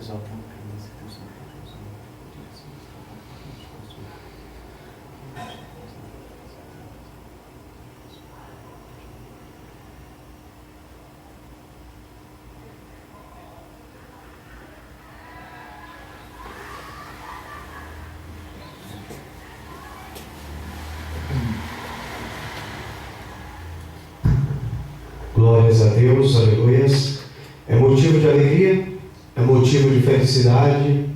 exaltando a presença de Deus na gloriosa direção do Glórias a Deus, aleluias. É motivo de alegria, é motivo de felicidade.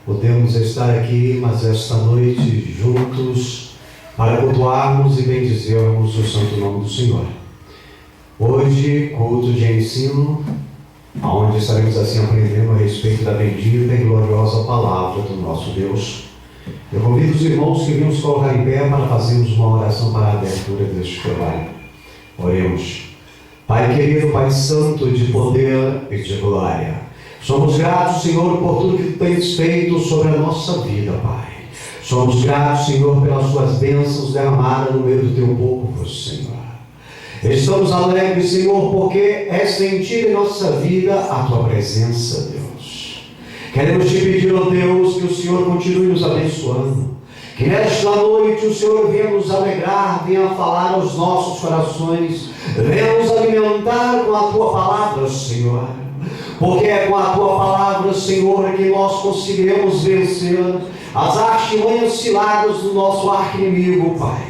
Podemos estar aqui, mas esta noite juntos para cultuarmos e bendizermos o santo nome do Senhor. Hoje, culto de ensino, onde estaremos assim aprendendo a respeito da bendita e gloriosa palavra do nosso Deus. Eu convido os irmãos que venham se colocar em pé para fazermos uma oração para a abertura deste trabalho. Oremos. Pai querido, Pai santo, de poder e de glória, somos gratos, Senhor, por tudo que Tu tens feito sobre a nossa vida, Pai. Somos gratos, Senhor, pelas Tuas bênçãos derramadas no meio do Teu povo, Senhor. Estamos alegres, Senhor, porque é sentida em nossa vida a Tua presença, Deus. Queremos Te pedir, ó Deus, que o Senhor continue nos abençoando. Que nesta noite o Senhor venha nos alegrar, venha falar aos nossos corações, venha nos alimentar com a Tua palavra, Senhor. Porque é com a Tua palavra, Senhor, que nós conseguiremos vencer as artimanhas ciladas do nosso arqui-inimigo, Pai.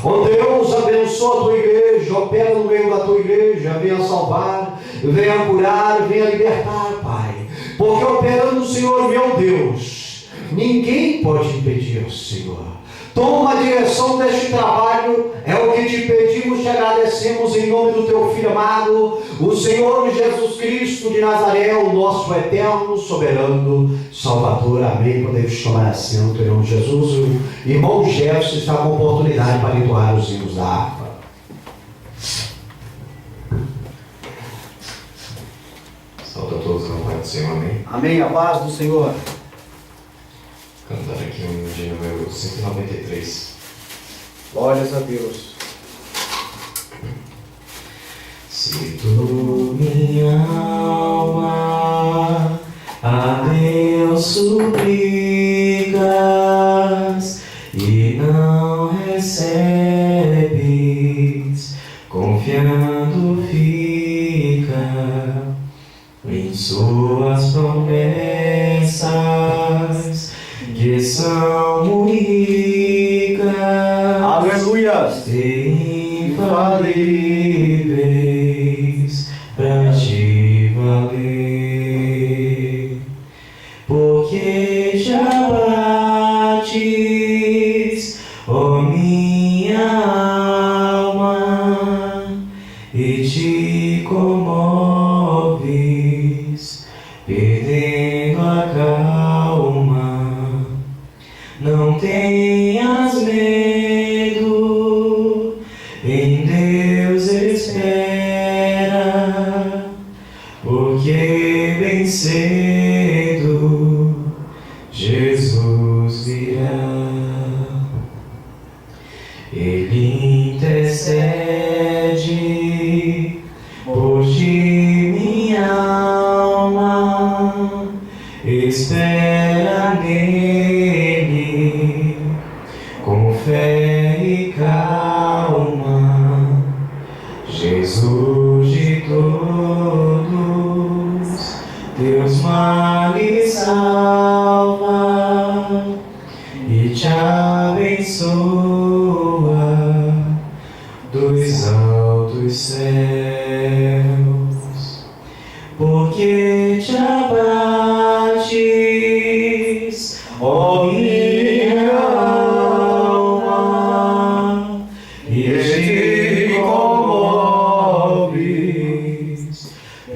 Ó Deus, abençoa a Tua igreja, opera no meio da Tua igreja, venha salvar, venha curar, venha libertar, Pai. Porque operando, Senhor, meu Deus, ninguém pode impedir, Senhor. Toma a direção deste trabalho, é o que te pedimos, te agradecemos em nome do Teu Filho amado, o Senhor Jesus Cristo de Nazaré, o nosso eterno, soberano Salvador. Amém. Podemos tomar assento em nome de Jesus. O irmão Jefferson está com oportunidade para entoar os hinos da harpa. Salve a todos na paz do Senhor, amém. Amém, a paz do Senhor. Cantar aqui um de número 193. Glórias a Deus. Se tu, minha alma, a Deus suplicas e não recebes, confiando fica em suas promessas, que são ricas, Aleluias, e infalíveis para te valer, porque já bates, ó minha alma, e te comoves, perdendo a calma. Não tenhas medo, em Deus espera, porque bem cedo Jesus virá. Ele intercede por ti, minha alma, espera nele com fé e calma. Jesus de todos teus males salva e te abençoa dos altos céus, porque te abates, ó minha alma, e te comoves,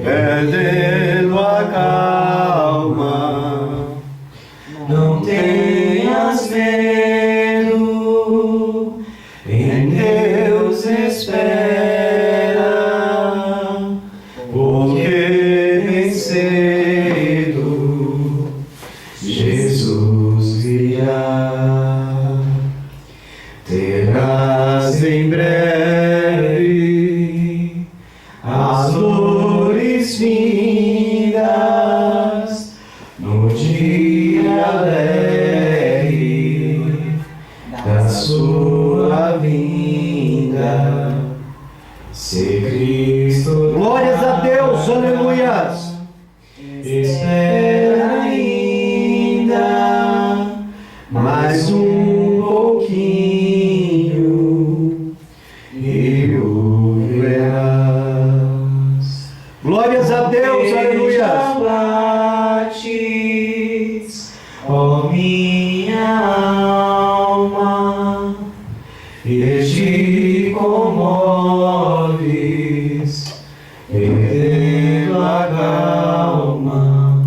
perdendo a calma. Não tenhas medo, em Deus espera, espera ainda mais um pouquinho e o verás. Glórias a Deus, aleluia. Bates, ó minha alma, e te comoves, perdendo a calma.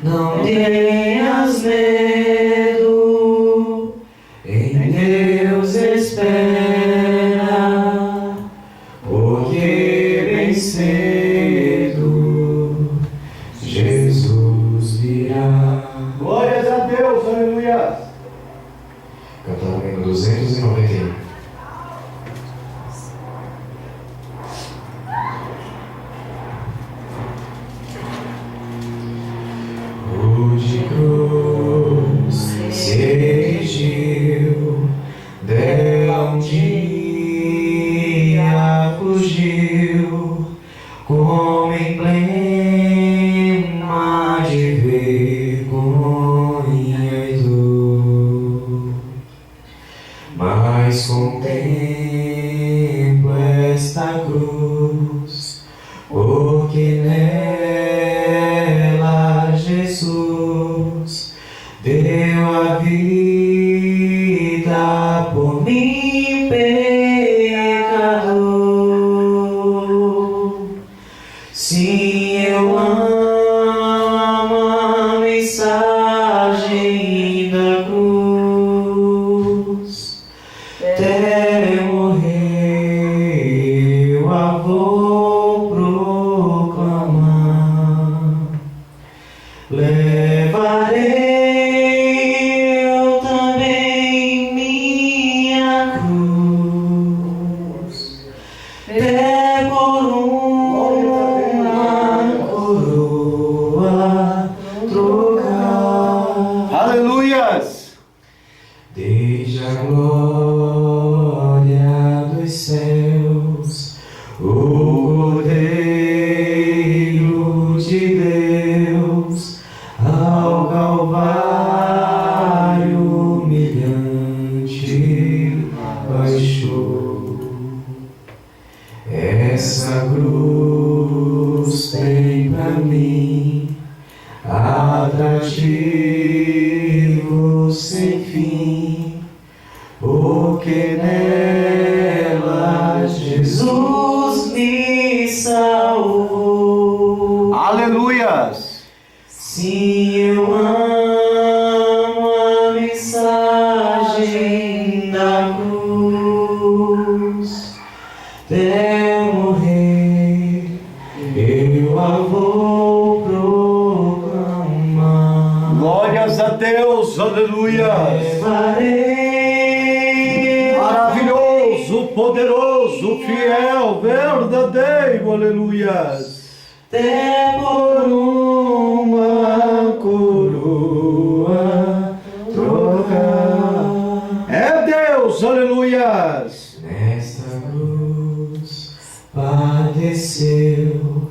Não tenhas medo, em Deus espera, porque bem cedo Jesus virá. Glórias a Deus, aleluia. Cantando em 291. O de cruz se erigiu, dela um dia fugiu, como emblema de vergonha e dor. Mas contemplo esta cruz, porque nela Jesus deu a vida por mim, pecador. Sim, eu amo a mensagem da cruz. Até morrer eu a vou proclamar. Levarei eu também minha cruz, até por uma coroa trocar. Aleluias. Desde a glória dos céus, o Cordeiro de Deus, ao Calvário humilhante baixou. Essa cruz tem pra mim atrativo sem fim, porque nela Jesus me salvou. Aleluias. Sim, eu amo a mensagem da cruz. Até eu morrer, eu a vou proclamar. Glórias a Deus, aleluias. Levarei Maravilhoso, poderoso, fiel, verdadeiro, aleluias. até por uma coroa trocar. É Deus, aleluias. Nesta cruz padeceu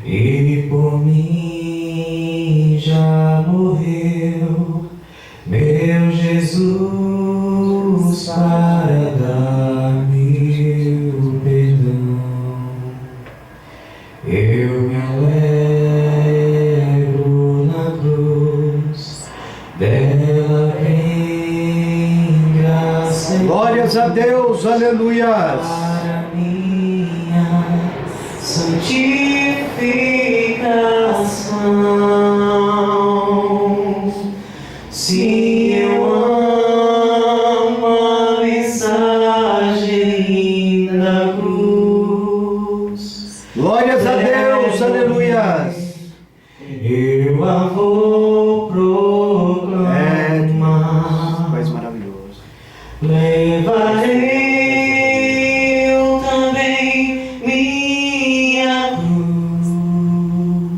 e por mim já morreu, meu Jesus, para dar-me o perdão. Eu me alegro na cruz, dela vem graça e Glórias a Deus, aleluias. para minha santificação. Sim, eu amo a mensagem da cruz. Glórias a Deus, aleluias. Eu a vou proclamar. Mais maravilhoso. Levarei eu também minha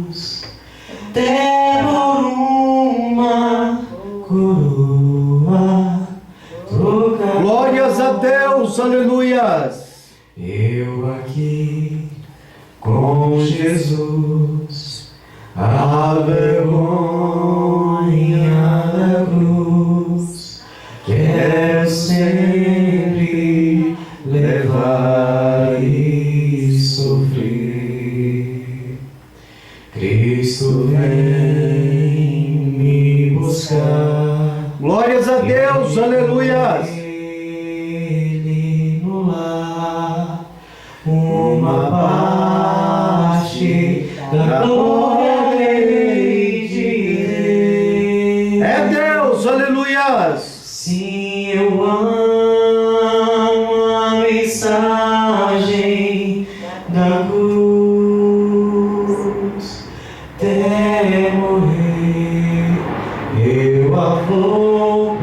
cruz, até por uma coroa trocar. Glórias a Deus, aleluias. Eu aqui com Jesus, a vem me buscar. Glórias a Deus, aleluias. Ele no lar, uma parte da glória Ele direi. É Deus, aleluias. Sim, eu amo a mensagem da cruz. Até morrer, eu a vou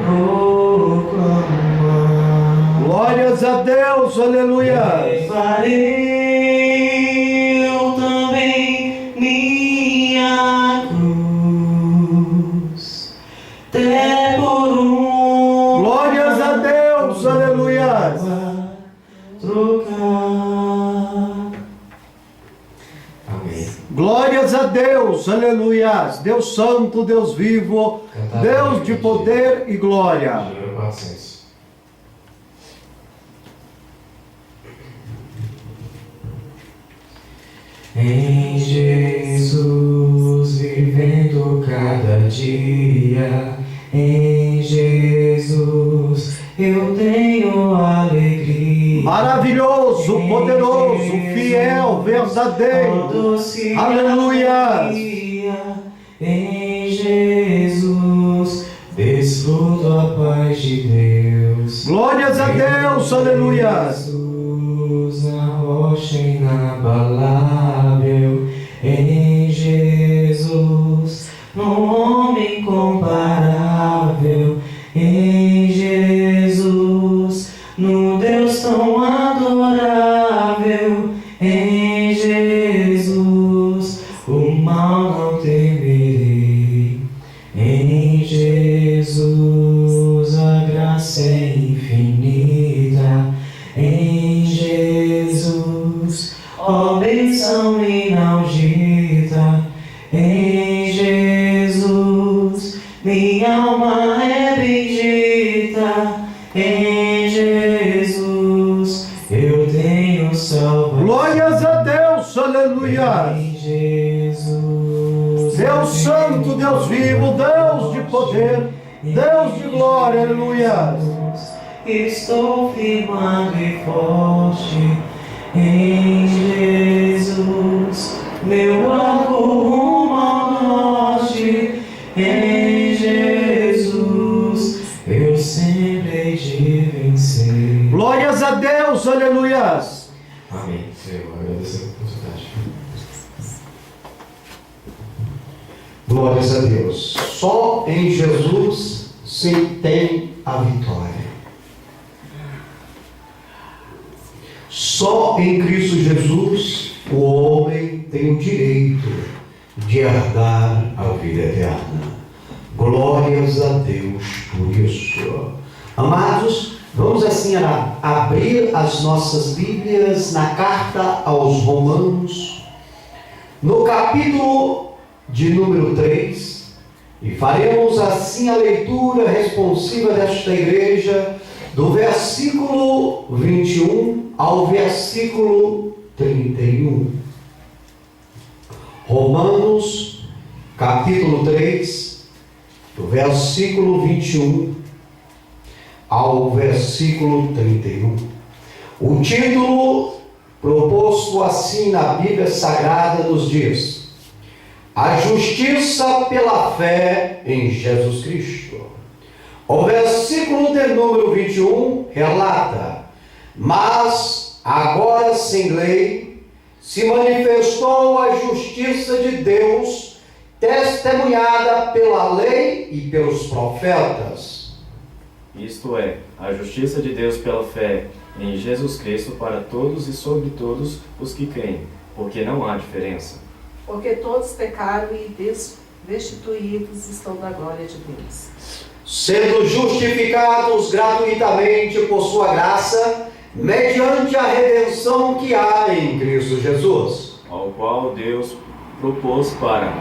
proclamar. Glórias a Deus, aleluias. Levarei eu também minha cruz, até por Glórias a Deus, aleluias. trocar. Amém. Glórias a Deus, aleluias. Deus santo, Deus vivo, Deus de poder e glória. Número 400. Em Jesus, vivendo cada dia, em Jesus eu tenho alegria. Maravilhoso, poderoso, fiel, verdadeiro. Doce Aleluia. Em Jesus desfruto a paz de Deus. Glórias a Deus, aleluias. Jesus, a rocha inabalável. Em Jesus, no homem incomparável. Em Jesus, no Deus tão adorável. Em Jesus, o mal não temerei. Em Jesus, a graça é infinita. Em Jesus, ó bênção inaudita. Em Jesus, minha alma é bendita. Em Jesus, eu tenho salvação. Glórias a Deus, aleluias. Em Jesus, Deus santo, Deus vivo, Deus de poder, Deus de glória, aleluias. Estou firmado e forte em Jesus, meu arco rumo ao norte. Em Jesus, eu sempre hei de vencer. Glórias a Deus, aleluias. Amém. Senhor, agradeço a oportunidade. Glórias a Deus. Só em Jesus se tem a vitória. Só em Cristo Jesus o homem tem o direito de herdar a vida eterna. Glórias a Deus por isso. Amados, vamos assim abrir as nossas Bíblias na carta aos Romanos, no capítulo de número 3, e faremos assim a leitura responsiva desta igreja, do versículo 21 ao versículo 31. Romanos, capítulo 3, do versículo 21 ao versículo 31. O título proposto assim na Bíblia Sagrada nos diz: A justiça pela fé em Jesus Cristo. O versículo de número 21 relata: Mas agora sem lei se manifestou a justiça de Deus, testemunhada pela lei e pelos profetas. Isto é, a justiça de Deus pela fé em Jesus Cristo para todos e sobre todos os que creem, porque não há diferença. Porque todos pecaram e destituídos estão da glória de Deus. Sendo justificados gratuitamente por sua graça, mediante a redenção que há em Cristo Jesus, Ao qual Deus propôs para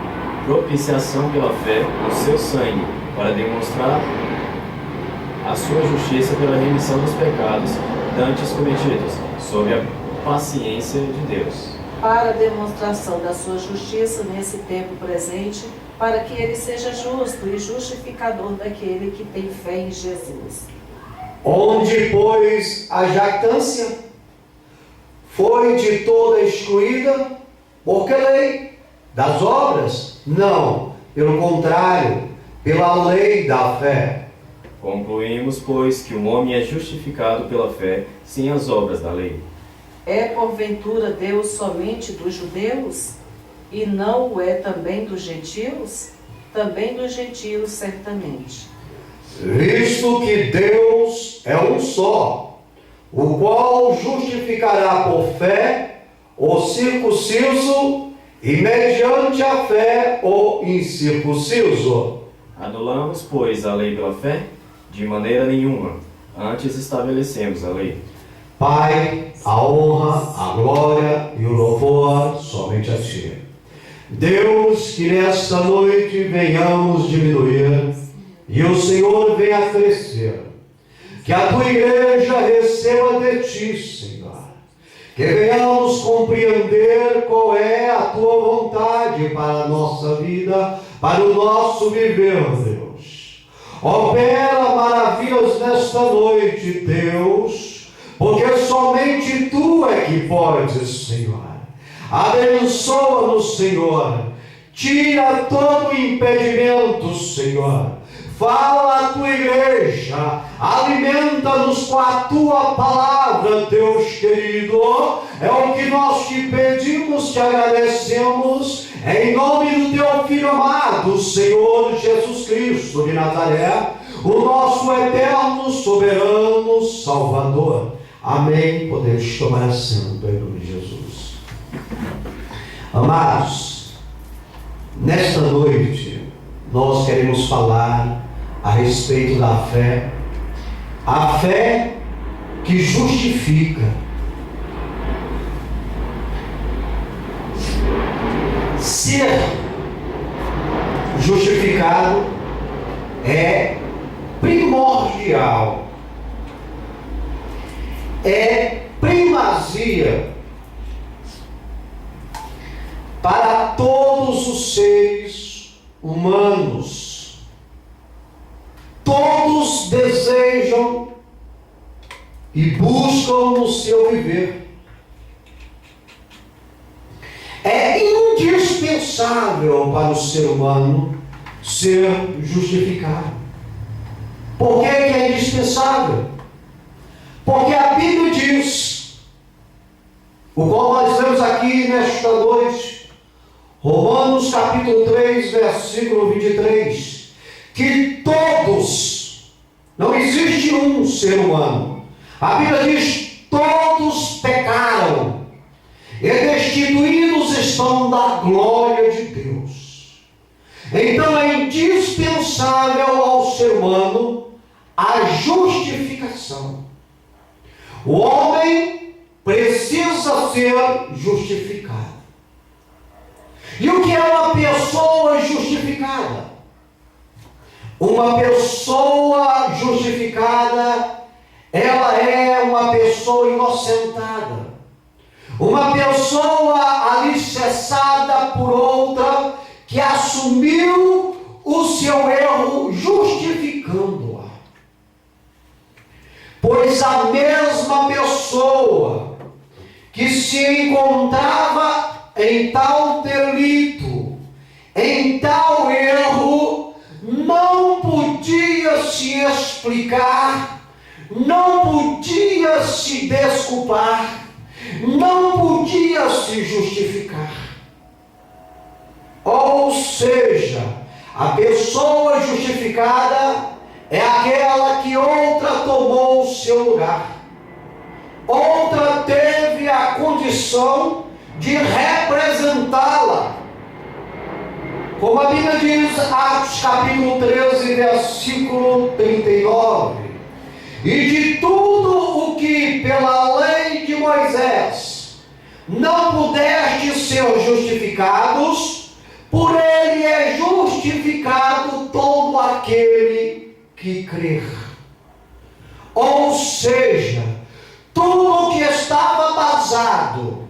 propiciação pela fé o seu sangue, para demonstrar a sua justiça pela remissão dos pecados dantes cometidos, sob a paciência de Deus. Para a demonstração da sua justiça nesse tempo presente, para que ele seja justo e justificador daquele que tem fé em Jesus. Onde, pois, a jactância foi de toda excluída, por que lei? Das obras? Não, pelo contrário, pela lei da fé. Concluímos, pois, que o homem é justificado pela fé, sem as obras da lei. É porventura Deus somente dos judeus? E não o é também dos gentios? Também dos gentios, certamente. Visto que Deus é um só, o qual justificará por fé o circunciso e mediante a fé o incircunciso. Anulamos, pois, a lei pela fé? De maneira nenhuma. Antes estabelecemos a lei. Pai, a honra, a glória e o louvor somente a Ti. Deus, que nesta noite venhamos diminuir e o Senhor venha crescer. Que a Tua igreja receba de Ti, Senhor. Que venhamos compreender qual é a Tua vontade para a nossa vida, para o nosso viver, Deus. Opera maravilhas nesta noite, Deus, porque somente Tu é que podes, Senhor. Abençoa-nos, Senhor. Tira todo o impedimento, Senhor. Fala à Tua igreja. Alimenta-nos com a Tua palavra, Deus querido. É o que nós te pedimos, te agradecemos. Em nome do Teu Filho amado, Senhor Jesus Cristo de Nazaré, o nosso eterno, soberano Salvador. Amém. Podemos tomar assento em nome de Jesus. Amados, nesta noite nós queremos falar a respeito da fé, a fé que justifica. Ser justificado é primordial, é primazia para todos os seres humanos. Todos desejam e buscam no seu viver. É indispensável para o ser humano ser justificado. Por que é indispensável? Porque a Bíblia diz, o qual nós lemos aqui nesta noite, Romanos capítulo 3, versículo 23, que todos, não existe um ser humano, a Bíblia diz, todos pecaram e destituídos estão da glória de Deus. Então é indispensável ao ser humano a justificação. O homem precisa ser justificado. E o que é uma pessoa justificada? Uma pessoa justificada, ela é uma pessoa inocentada. Uma pessoa alicerçada por outra que assumiu o seu erro justificando-a. Pois a mesma pessoa que se encontrava em tal delito, em tal erro, não podia se explicar, não podia se desculpar, não podia se justificar. Ou seja, a pessoa justificada é aquela que outra tomou o seu lugar. Outra teve a condição de representá-la. Como a Bíblia diz, Atos capítulo 13, versículo 39. E de tudo o que pela lei de Moisés não pudeste ser justificados, por ele é justificado todo aquele que crer. Ou seja, tudo que estava basado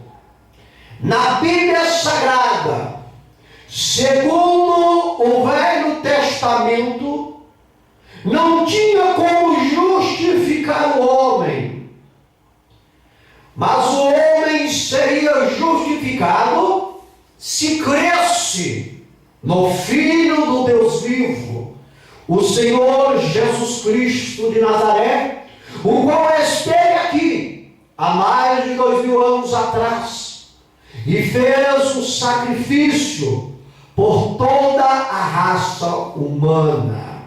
na Bíblia Sagrada, segundo o Velho Testamento, não tinha como justificar o homem, mas o homem seria justificado se cresce no Filho do Deus vivo, o Senhor Jesus Cristo de Nazaré, o qual esteve aqui há mais de 2000 anos atrás e fez o sacrifício por toda a raça humana.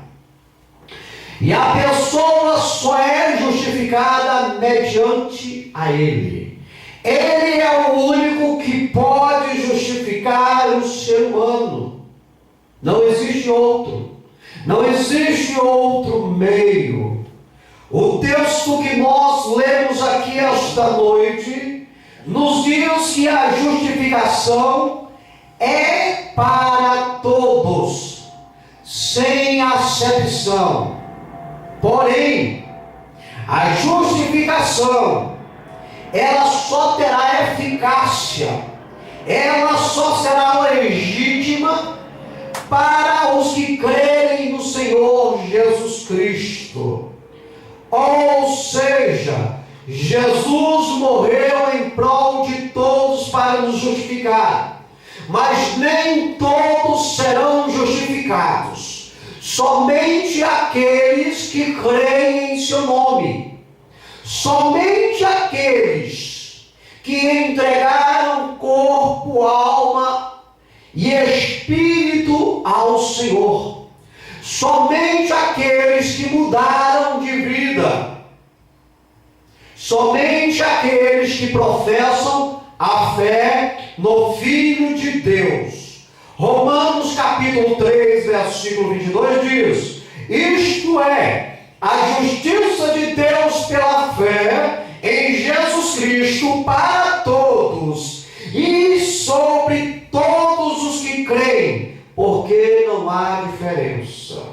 E a pessoa só é justificada mediante a Ele. Ele é o único que pode justificar o ser humano. Não existe outro. Não existe outro meio. O texto que nós lemos aqui esta noite nos diz que a justificação é para todos, sem acepção. Porém, a justificação, ela só terá eficácia, ela só será legítima para os que crerem no Senhor Jesus Cristo. Ou seja, Jesus morreu em prol de todos para nos justificar, mas nem todos serão justificados. Somente aqueles que creem em seu nome, somente aqueles que entregaram corpo, alma e espírito ao Senhor, somente aqueles que mudaram de vida, somente aqueles que professam a fé no Filho de Deus. Romanos capítulo 3, versículo 22 diz: isto é, a justiça de Deus pela fé em Jesus Cristo para todos e sobre todos os que creem, porque não há diferença.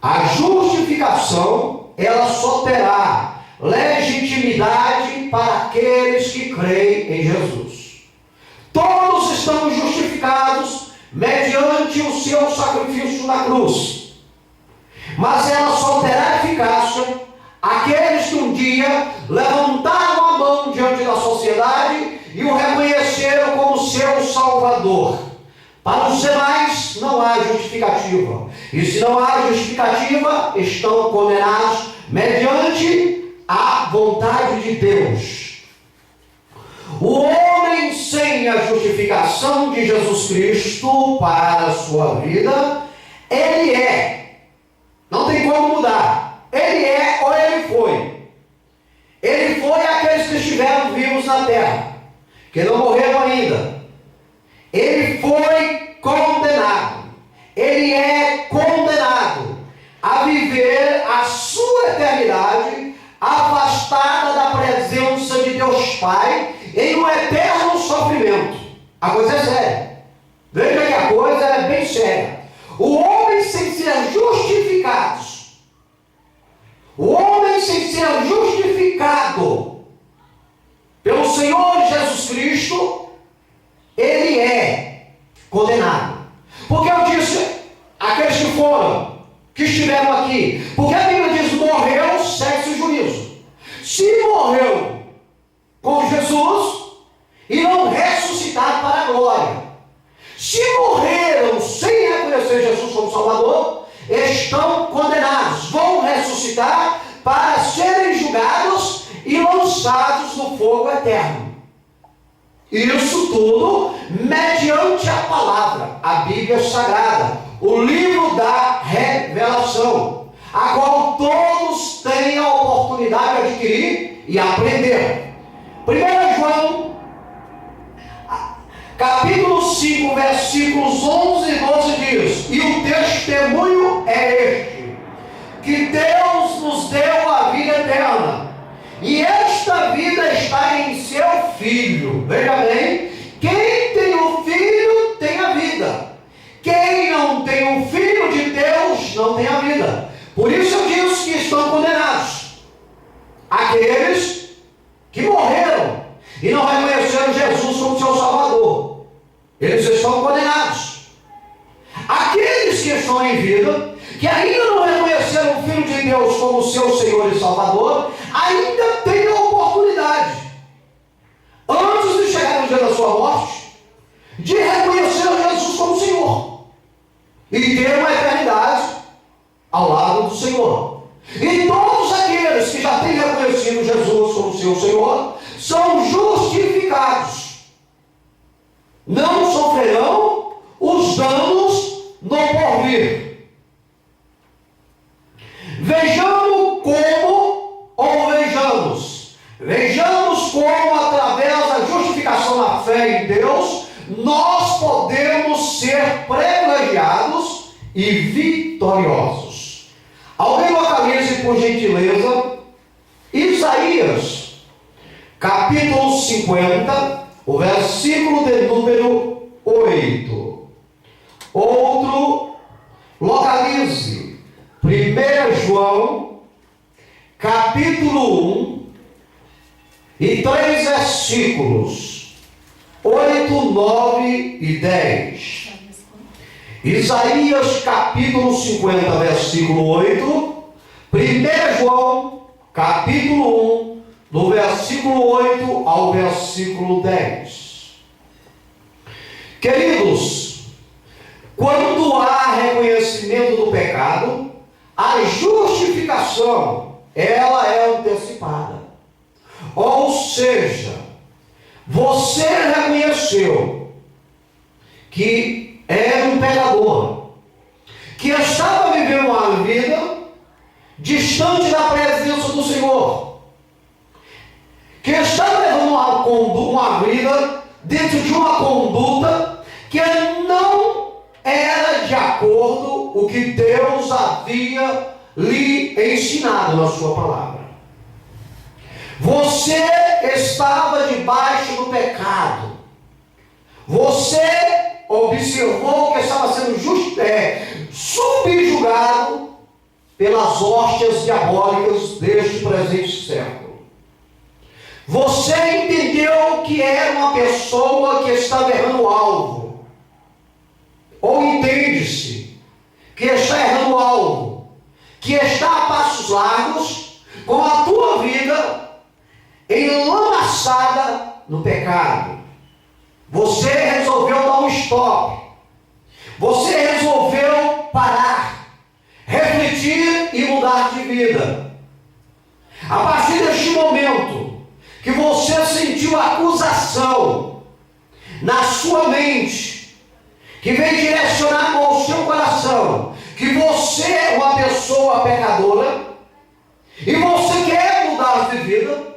A justificação, ela só terá legitimidade para aqueles que creem em Jesus. Todos estamos justificados mediante o seu sacrifício na cruz, mas ela só terá eficácia aqueles que um dia levantaram a mão diante da sociedade e o reconheceram como seu Salvador. Para os demais não há justificativa, e se não há justificativa, estão condenados mediante a vontade de Deus. O homem sem a justificação de Jesus Cristo para a sua vida, ele é, não tem como mudar, ele é ou ele foi. Ele foi aqueles que estiveram vivos na terra, que não morreram ainda. Ele foi condenado, ele é condenado a viver a sua eternidade afastada da presença de Deus Pai em um eterno sofrimento. A coisa é séria. Veja que a coisa é bem séria. O homem sem ser justificado, o homem sem ser justificado pelo Senhor Jesus Cristo, ele é condenado. Porque eu disse, aqueles que foram, que estiveram aqui, porque a Bíblia diz: morreu, sexo e juízo. Se morreu com Jesus e não ressuscitar para a glória, se morreram sem reconhecer Jesus como Salvador, estão condenados, vão ressuscitar para serem julgados e lançados no fogo eterno. Isso tudo mediante a palavra, a Bíblia Sagrada, o livro da revelação, a qual todos têm a oportunidade de adquirir e aprender. 1 João, capítulo 5, versículos 11 e 12 diz: e o testemunho é este, que Deus nos deu a vida eterna, e esta vida está em seu Filho. Veja bem, quem tem o Filho tem a vida. Quem não tem o Filho de Deus não tem a vida. Por isso eu disse que estão condenados aqueles que morreram e não reconheceram Jesus como seu Salvador. Eles estão condenados. que estão em vida, que ainda não reconheceram o Filho de Deus como seu Senhor e Salvador, ainda têm a oportunidade, antes de chegar no dia da sua morte, de reconhecer Jesus como Senhor e ter uma eternidade ao lado do Senhor. E todos aqueles que já têm reconhecido Jesus como seu Senhor são justificados. Não sofrerão os danos no porvir. Vejamos como através da justificação na fé em Deus, nós podemos ser privilegiados e vitoriosos. Alguém localize, por gentileza, Isaías, capítulo 50, o versículo de número 8. Outro, localize 1 João, capítulo 1, e 3 versículos, 8, 9 e 10. Isaías capítulo 50, versículo 8. 1 João capítulo 1, do versículo 8 ao versículo 10. Queridos, quando há reconhecimento do pecado, a justificação, ela é antecipada. Ou seja, você reconheceu que era um pecador, que estava vivendo uma vida distante da presença do Senhor, que estava levando uma vida dentro de uma conduta que não era de acordo com o que Deus havia lhe ensinado na sua palavra. Você estava debaixo do pecado. Você observou que estava sendo subjugado pelas hóstias diabólicas deste presente século. Você entendeu que era uma pessoa que estava errando o alvo. Ou entende-se que está errando o alvo, que está a passos largos com a tua vida enlamaçada no pecado. Você resolveu dar um stop. Você resolveu parar, refletir e mudar de vida. A partir deste momento que você sentiu acusação na sua mente, que vem direcionado ao seu coração, que você é uma pessoa pecadora e você quer mudar de vida,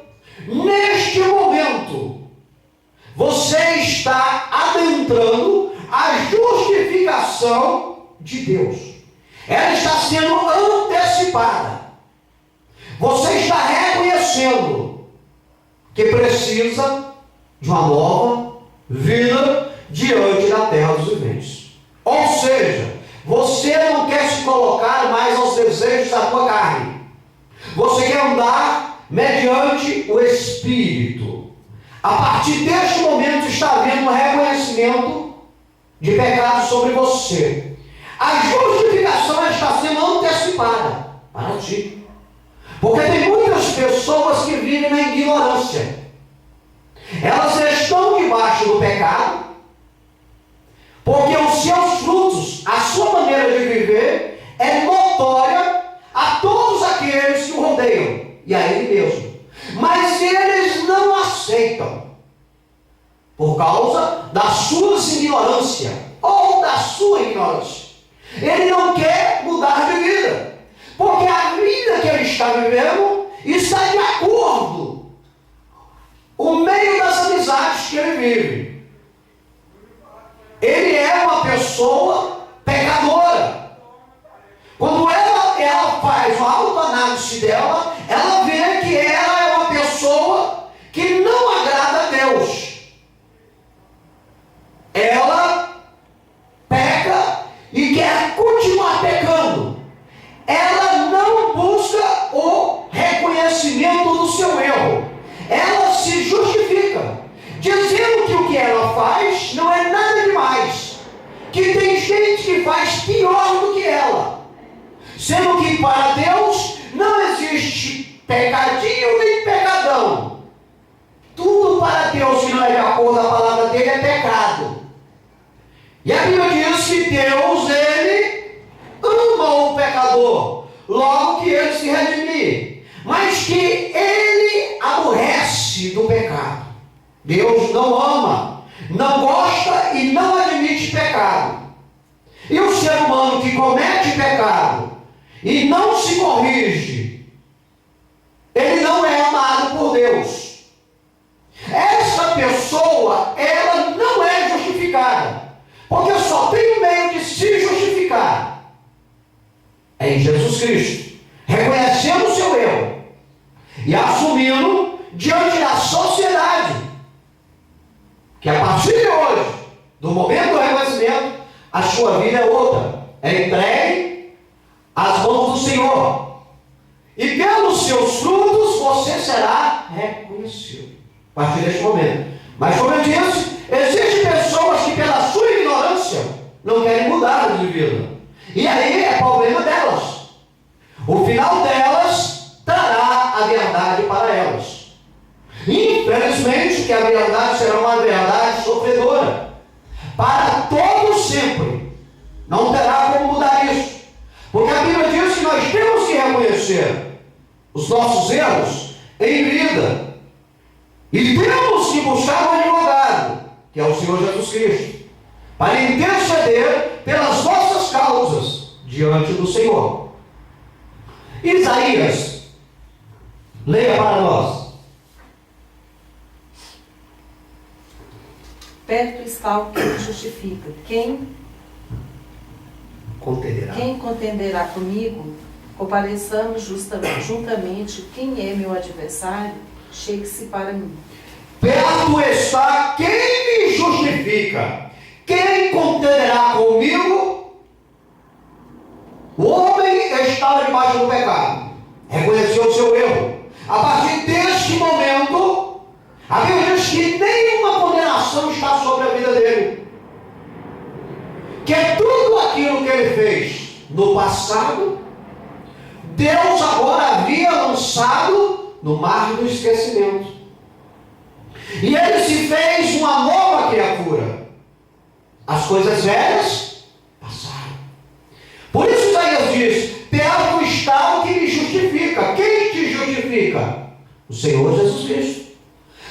neste momento você está adentrando a justificação de Deus. Ela está sendo antecipada. Você está reconhecendo que precisa de uma nova vida diante da terra dos viventes. Ou seja, você não quer se colocar mais aos desejos da tua carne. Você quer andar mediante o Espírito. A partir deste momento está havendo um reconhecimento de pecado sobre você. A justificação está sendo antecipada para ti. Porque tem muitas pessoas que vivem na ignorância. Elas estão debaixo do pecado, porque os seus frutos, a sua maneira de viver, é notória a todos aqueles que o rodeiam, e a ele mesmo. Mas eles não aceitam, por causa da sua ignorância, ou da sua ignorância. Ele não quer mudar de vida, porque a vida que ele está vivendo está de acordo com o meio das amizades que ele vive. Ele é uma pessoa pecadora. Quando ela faz uma autoanálise dela, ela vê que ela é uma pessoa que não agrada a Deus. Ela peca e quer continuar pecando. Ela não busca o reconhecimento do seu erro. Ela se justifica, dizendo que o que ela faz não é nada demais, que tem gente que faz pior do Sendo que para Deus não existe pecadinho nem pecadão. Tudo para Deus que não é de acordo com a palavra dele é pecado. E a Bíblia diz que Deus, ele ama o pecador, logo que ele se redimir, mas que ele aborrece do pecado. Deus não ama, não gosta e não admite pecado. E o ser humano que comete pecado e não se corrige, ele não é amado por Deus. Essa pessoa, ela não é justificada, porque só tem um meio de se justificar, é em Jesus Cristo, reconhecendo o seu erro e assumindo diante da sociedade que a partir de hoje, do momento do reconhecimento, a sua vida é outra, é entregue às mãos do Senhor, e pelos seus frutos você será reconhecido a partir deste momento. Mas como eu disse, existem pessoas que pela sua ignorância não querem mudar de vida, e aí é problema delas. O final delas trará a verdade para elas. Infelizmente, que a verdade será uma verdade sofredora para todos sempre. Não terá como mudar isso, porque a Bíblia diz que nós temos que reconhecer os nossos erros em vida e temos que buscar um advogado, que é o Senhor Jesus Cristo, para interceder pelas nossas causas diante do Senhor. Isaías, leia para nós. Perto está o que me justifica. Quem contenderá comigo? Compareçamos juntamente. Quem é meu adversário? Chegue-se para mim. Perto está quem me justifica. Quem contenderá comigo? O homem estava debaixo do pecado, reconheceu o seu erro. A partir deste momento, a Bíblia diz que nenhuma condenação está sobre a vida dele, que é tudo aquilo que ele fez no passado, Deus agora havia lançado no mar do esquecimento, e ele se fez uma nova criatura. As coisas velhas passaram. Por isso Isaías diz: perto está o que me justifica. Quem te justifica? O Senhor Jesus Cristo.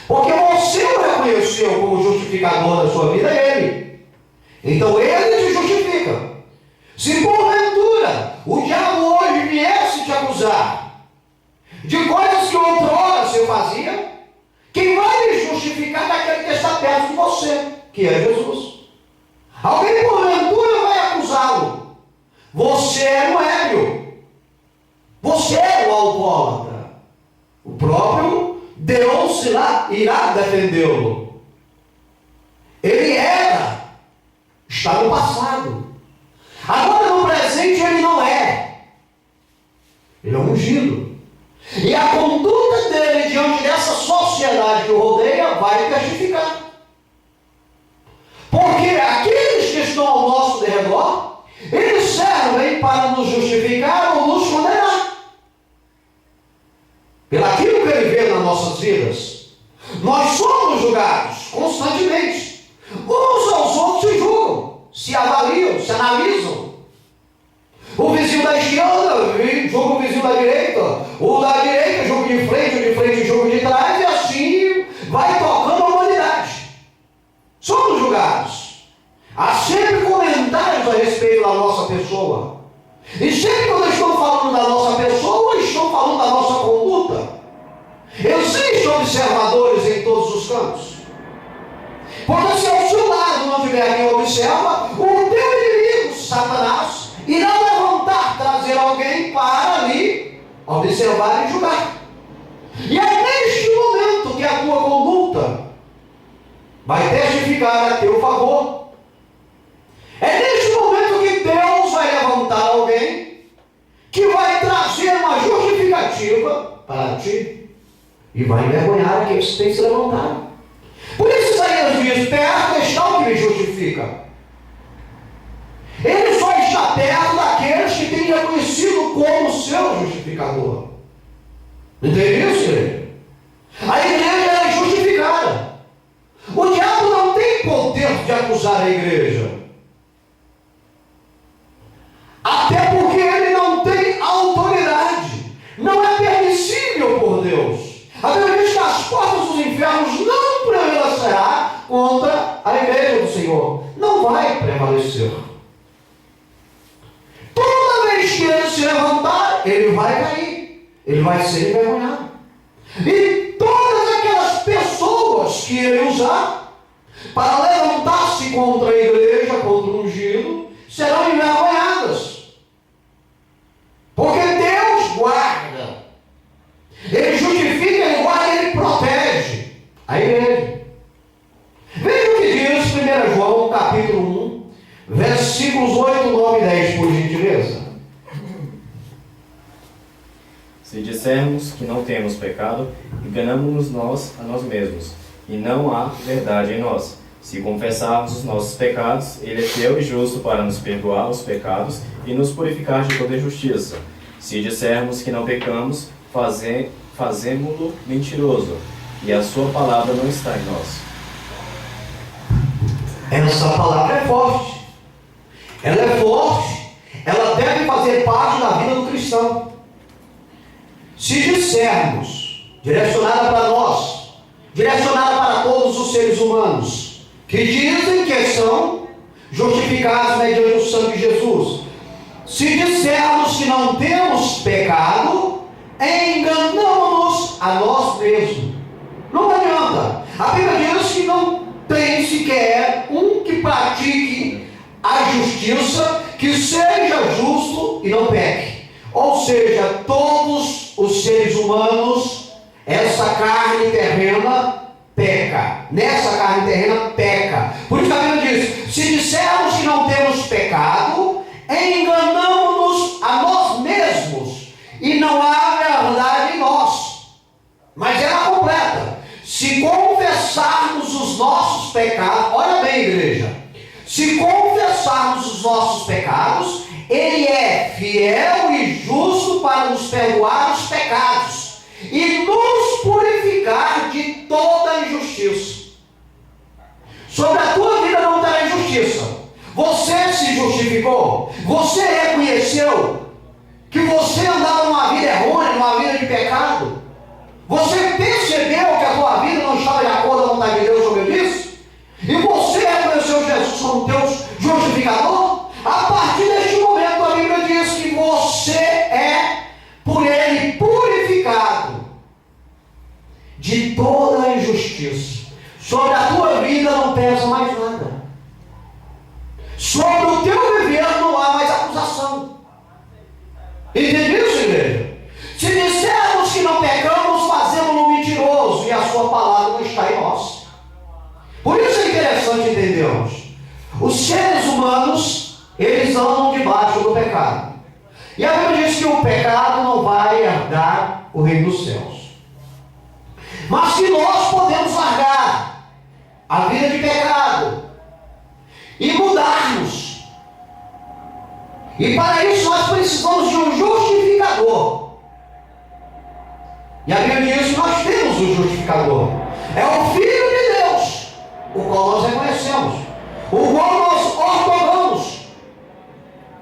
Porque você o reconheceu como justificador da sua vida, Ele. Então Ele te justifica. Se porventura o diabo hoje viesse te acusar de coisas que outrora você fazia, quem vai lhe justificar daquele que está perto de você, que é Jesus. Alguém porventura vai acusá-lo. Você é o ébrio. Você é o alcoólatra. O próprio Deus irá defendê-lo. Ele está no passado. Agora no presente ele não é. Ele é um ungido. E a conduta dele diante dessa sociedade que o rodeia vai testificar. Porque aqueles que estão ao nosso derredor, eles servem para nos justificar ou nos condenar. Pelaquilo que ele vê nas nossas vidas. Nós somos julgados constantemente. Uns aos outros se julgam, se avaliam, se analisam. O vizinho da esquerda julga o vizinho da direita, o da direita julga de frente, o de frente julga de trás, e assim vai tocando a humanidade. Somos julgados. Há sempre comentários a respeito da nossa pessoa. E sempre quando estão falando da nossa pessoa, estão falando da nossa conduta. Existem observadores em todos os cantos. Porque se ao seu lado não tiver quem observa, o teu inimigo, Satanás, irá levantar, trazer alguém para ali observar e julgar. E é neste momento que a tua conduta vai testificar a teu favor. É neste momento que Deus vai levantar alguém que vai trazer uma justificativa para ti e vai envergonhar aqueles que têm se levantado. Por isso Isaías diz: perto está o que me justifica. Ele só está perto daqueles que têm reconhecido justificador. Entende isso, igreja? A igreja é justificada. O diabo não tem poder de acusar a igreja. Até porque ele não tem autoridade. Não é permissível por Deus. A Bíblia diz que as portas dos infernos não prevalecerá contra a igreja do Senhor. Não vai prevalecer. Toda vez que ele se levantar, ele vai cair. Ele vai ser envergonhado. E todas aquelas pessoas que ele usar para levantar-se contra a igreja, contra o ungido, serão envergonhadas. Porque Deus guarda. Ele justifica, ele guarda, ele protege a igreja. Veja o que diz 1 João, capítulo 1, versículos 8, 9 e 10, por gentileza. Se dissermos que não temos pecado, enganamos-nos nós a nós mesmos, e não há verdade em nós. Se confessarmos os nossos pecados, Ele é fiel e justo para nos perdoar os pecados e nos purificar de toda injustiça. Se dissermos que não pecamos, fazemo-lo mentiroso, e a sua palavra não está em nós. Essa palavra é forte. Ela é forte. Ela deve fazer parte da vida do cristão. Se dissermos, direcionada para nós, direcionada para todos os seres humanos, que dizem que são justificados mediante o sangue de Jesus, se dissermos que não temos pecado, enganamos-nos a nós mesmos. Não adianta. A Bíblia diz que não tem sequer um que pratique a justiça, que seja justo e não peque. Ou seja, todos os seres humanos, essa carne terrena peca. Nessa carne terrena peca. Por isso a Bíblia diz: se dissermos que não temos pecado, enganamos-nos a nós mesmos, e não há verdade em nós. Mas ela completa: se confessarmos os nossos pecados, olha bem, igreja, se confessarmos os nossos pecados, Ele é fiel e justo para nos perdoar os pecados e nos purificar de toda injustiça. Sobre a tua vida não terá injustiça. Você se justificou, você reconheceu que você andava numa vida errônea, numa vida de pecado. Você percebeu que a tua vida não estava de acordo com a vontade de Deus, como eu disse? E você reconheceu Jesus como teu justificador? A partir deste momento a Bíblia diz que você é por Ele purificado de toda a injustiça. Sobre a tua vida não pesa mais nada. Sobre o teu viver não há mais acusação. Entende isso, igreja? Se dissermos que não pecamos, fazemos-no mentiroso, e a sua palavra não está em nós. Por isso é interessante entendermos. Os seres humanos, eles andam debaixo do pecado. E a Bíblia diz que o pecado não vai herdar o reino dos céus. Mas que nós podemos largar a vida de pecado e mudarmos. E para isso nós precisamos de um justificador. E a Bíblia diz que nós temos um justificador. É o Filho de Deus, o qual nós reconhecemos, o qual nós ortogamos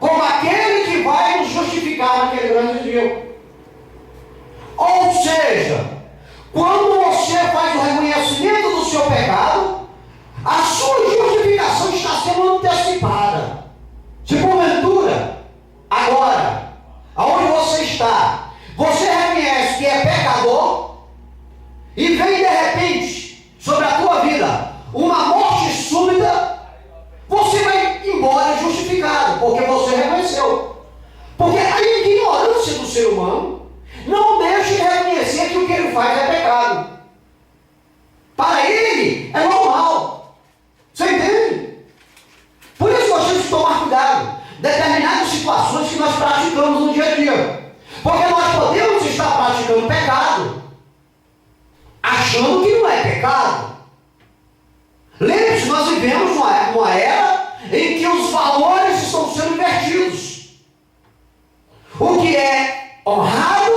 como aquele que vai nos justificar naquele grande dia. Ou seja, quando você faz o reconhecimento do seu pecado, a sua justificação está sendo antecipada. Se porventura, agora, aonde você está, você reconhece que é pecador, e vem de repente sobre a tua vida uma morte súbita, você vai embora justificado, porque você reconheceu. Porque a ignorância do ser humano não deixa de reconhecer que o que ele faz é pecado. Para ele é normal. Você entende? Por isso nós temos que tomar cuidado. Determinadas situações que nós praticamos no dia a dia. Porque nós podemos estar praticando pecado, achando que não é pecado. Lembre-se, nós vivemos numa era em que os valores estão sendo invertidos. O que é honrado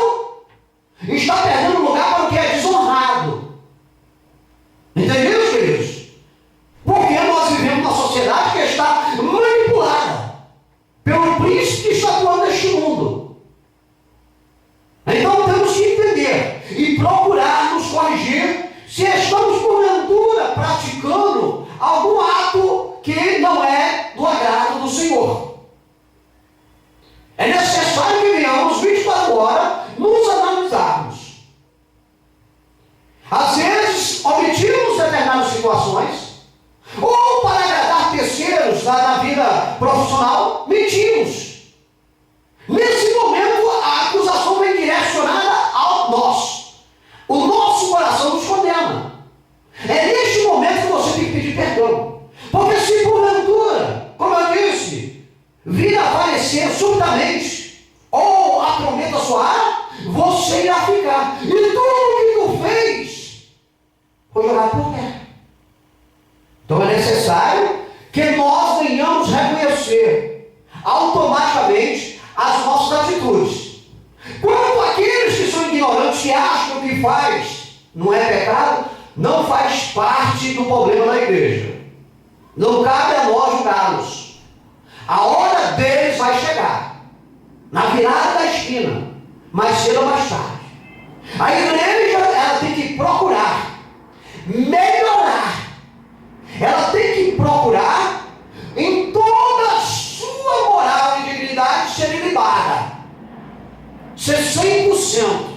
subitamente, ou a trombeta soar, você irá ficar. E tudo que tu fez foi jogado por terra. Então é necessário que nós venhamos reconhecer automaticamente as nossas atitudes. Quanto àqueles que são ignorantes, que acham que o que faz não é pecado, não faz parte do problema da igreja. Não cabe a nós julgá-los. A hora deles vai chegar, na virada da esquina, mais cedo ou mais tarde. A igreja, ela tem que procurar melhorar. Ela tem que procurar, em toda a sua moral e dignidade, ser ilibada. Ser 100%.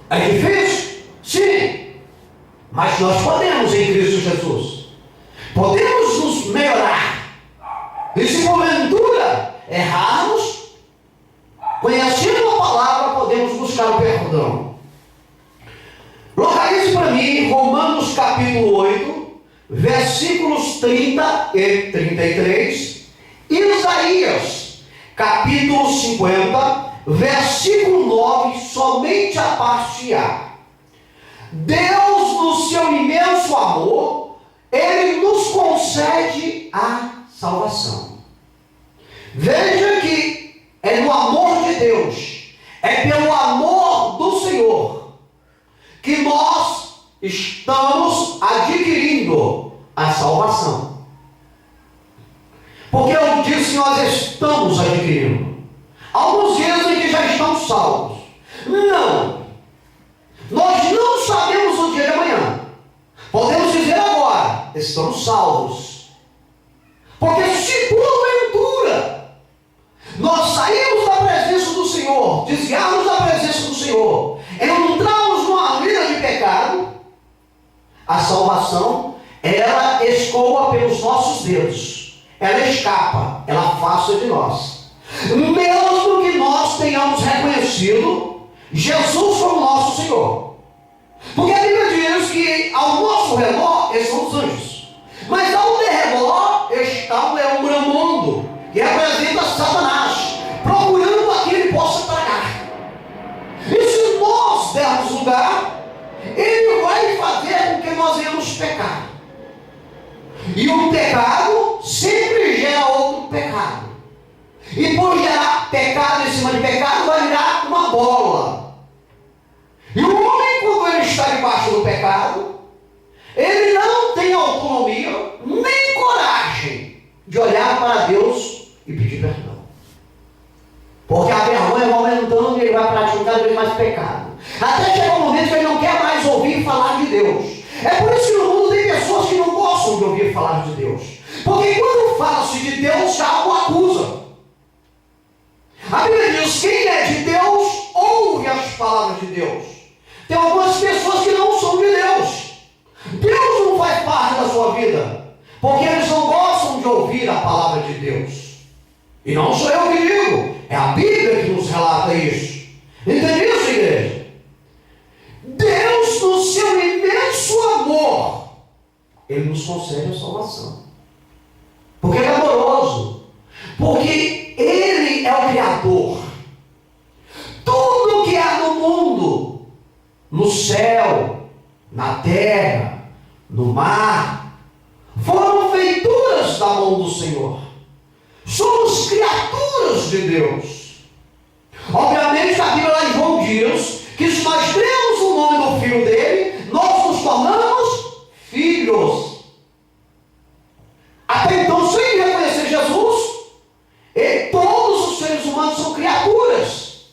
É difícil? Sim. Mas nós podemos em Cristo Jesus. Podemos nos melhorar. E se porventura errarmos, conhecendo a palavra, podemos buscar o perdão. Localize para mim Romanos capítulo 8, versículos 30 e 33. Isaías capítulo 50, versículo 9, somente a parte A. Deus, no seu imenso amor, Ele nos concede a salvação. Veja que é no amor de Deus, é pelo amor do Senhor, que nós estamos adquirindo a salvação. Porque eu disse que nós estamos adquirindo. Alguns dizem que já estão salvos. Não. Nós não sabemos o dia de amanhã. Podemos dizer agora, estamos salvos. Porque se porventura nós saímos da presença do Senhor, desviarmos da presença do Senhor, entramos numa vida de pecado, a salvação, ela escoa pelos nossos dedos. Ela escapa, ela afasta de nós. Mesmo que nós tenhamos reconhecido Jesus como nosso Senhor. Porque a Bíblia diz que ao nosso redor estão os anjos, mas ao derredor está o leão bramondo, que representa Satanás, procurando a quem ele possa tragar. E se nós dermos lugar, ele vai fazer com que nós venhamos pecar. E o pecado sempre gera outro pecado. E por gerar pecado em cima de pecado, vai virar uma bola. E o homem, quando ele está debaixo do pecado, ele não tem autonomia, nem coragem de olhar para Deus e pedir perdão. Porque a vergonha vai aumentando e ele vai praticando cada vez mais pecado. Até chegar um momento que ele não quer mais ouvir falar de Deus. É por isso que no mundo tem pessoas que não gostam de ouvir falar de Deus. Porque quando fala-se de Deus, já o acusa. A Bíblia diz: quem é de Deus, ouve as palavras de Deus. Tem algumas pessoas que não são de Deus. Deus não faz parte da sua vida, porque eles não gostam de ouvir a palavra de Deus. E não sou eu que digo, é a Bíblia que nos relata isso. Entende isso, igreja? Deus, no seu imenso amor, Ele nos concede a salvação. Porque Ele é amoroso. Porque Ele é o Criador. Tudo que há no mundo, no céu, na terra, no mar, foram feituras da mão do Senhor. Somos criaturas de Deus. Obviamente a Bíblia lá em João diz que se nós temos o nome do Filho dele, nós nos tornamos filhos. Até então, sem reconhecer Jesus, todos os seres humanos são criaturas.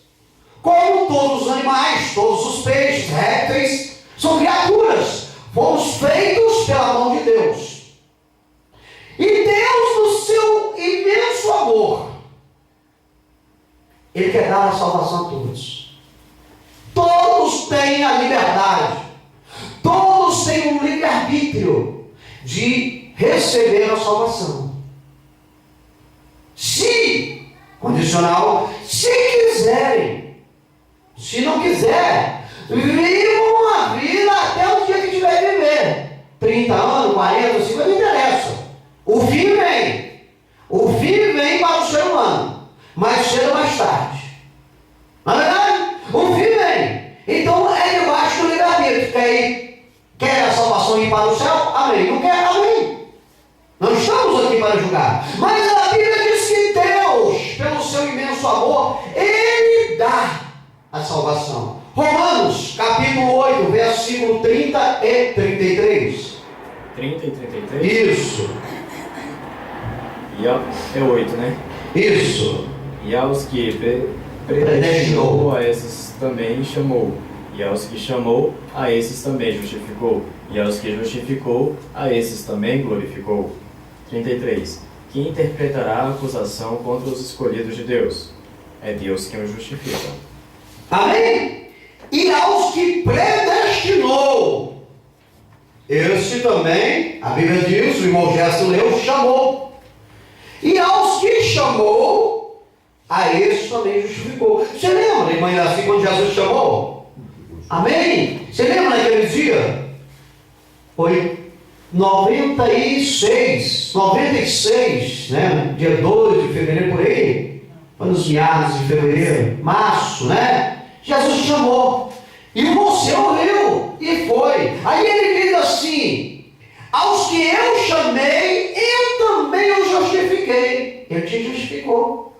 Como todos os animais, todos os peixes, répteis, são criaturas. Fomos feitos pela mão de Deus. E Deus, no seu imenso amor, Ele quer dar a salvação a todos. Todos têm a liberdade. Todos têm o livre-arbítrio de receber a salvação. Se, condicional, se quiserem. Se não quiser, vivam uma vida até o dia que tiver que viver. 30 anos, 40, 50, não interessa. O fim vem. O fim vem para o ser humano. mais cedo ou mais tarde. Não é verdade? O fim vem. Então é debaixo do livre-arbítrio. Quer a salvação ir para o céu? Amém. Não quer? Amém. Não estamos aqui para julgar. Mas a Bíblia diz que Deus, pelo seu imenso amor, Ele dá a salvação. Romanos, capítulo 8, versículo 30 e 33. 30 e 33? Isso. E é 8, né? Isso. E aos que predestinou, a esses também chamou. E aos que chamou, a esses também justificou. E aos que justificou, a esses também glorificou. 33. Quem interpretará a acusação contra os escolhidos de Deus? É Deus quem os justifica. Amém? E aos que predestinou, esse também, a Bíblia diz, o irmão Gerson leu, chamou. E aos que chamou, a esse também justificou. Você lembra, irmã Iraci, quando Jesus chamou? Amém? Você lembra naquele dia? Foi 96, né? Dia 2 de fevereiro, por aí. Foi nos meados de fevereiro, março, né? Jesus chamou. E você ouviu. E foi. Aí ele diz assim: aos que eu chamei, eu também os justifiquei. Ele te justificou.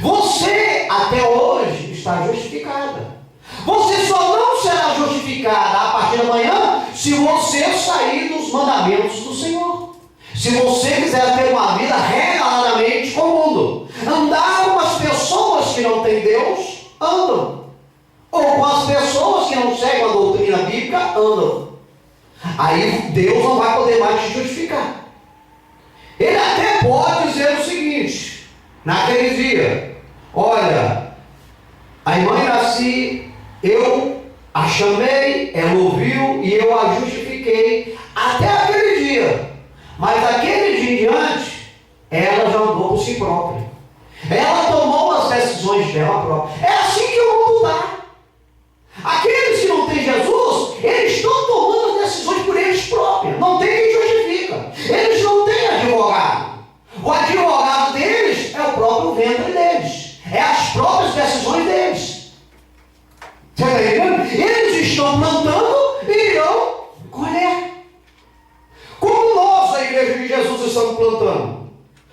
Você, até hoje, está justificada. Você só não será justificada a partir da manhã se você sair dos mandamentos do Senhor. Se você quiser ter uma vida regaladamente com o mundo, andar com as pessoas que não têm Deus, andam. Ou com as pessoas que não seguem a doutrina bíblica, andam. Aí Deus não vai poder mais te justificar. Ele até pode dizer o seguinte, naquele dia: olha, a irmã Iraci, eu a chamei, ela ouviu e eu a justifiquei até aquele dia. Mas daquele dia em diante, ela já andou por si própria. Ela tomou as decisões dela própria. É assim que o mundo está. Aqueles que não têm Jesus, eles estão tomando as decisões por eles próprios. Não tem quem justifica. Eles não têm advogado. O advogado deles é o próprio ventre deles. É as próprias decisões deles. Você está entendendo? Eles estão plantando e irão colher. Como nós, a igreja de Jesus, estamos plantando?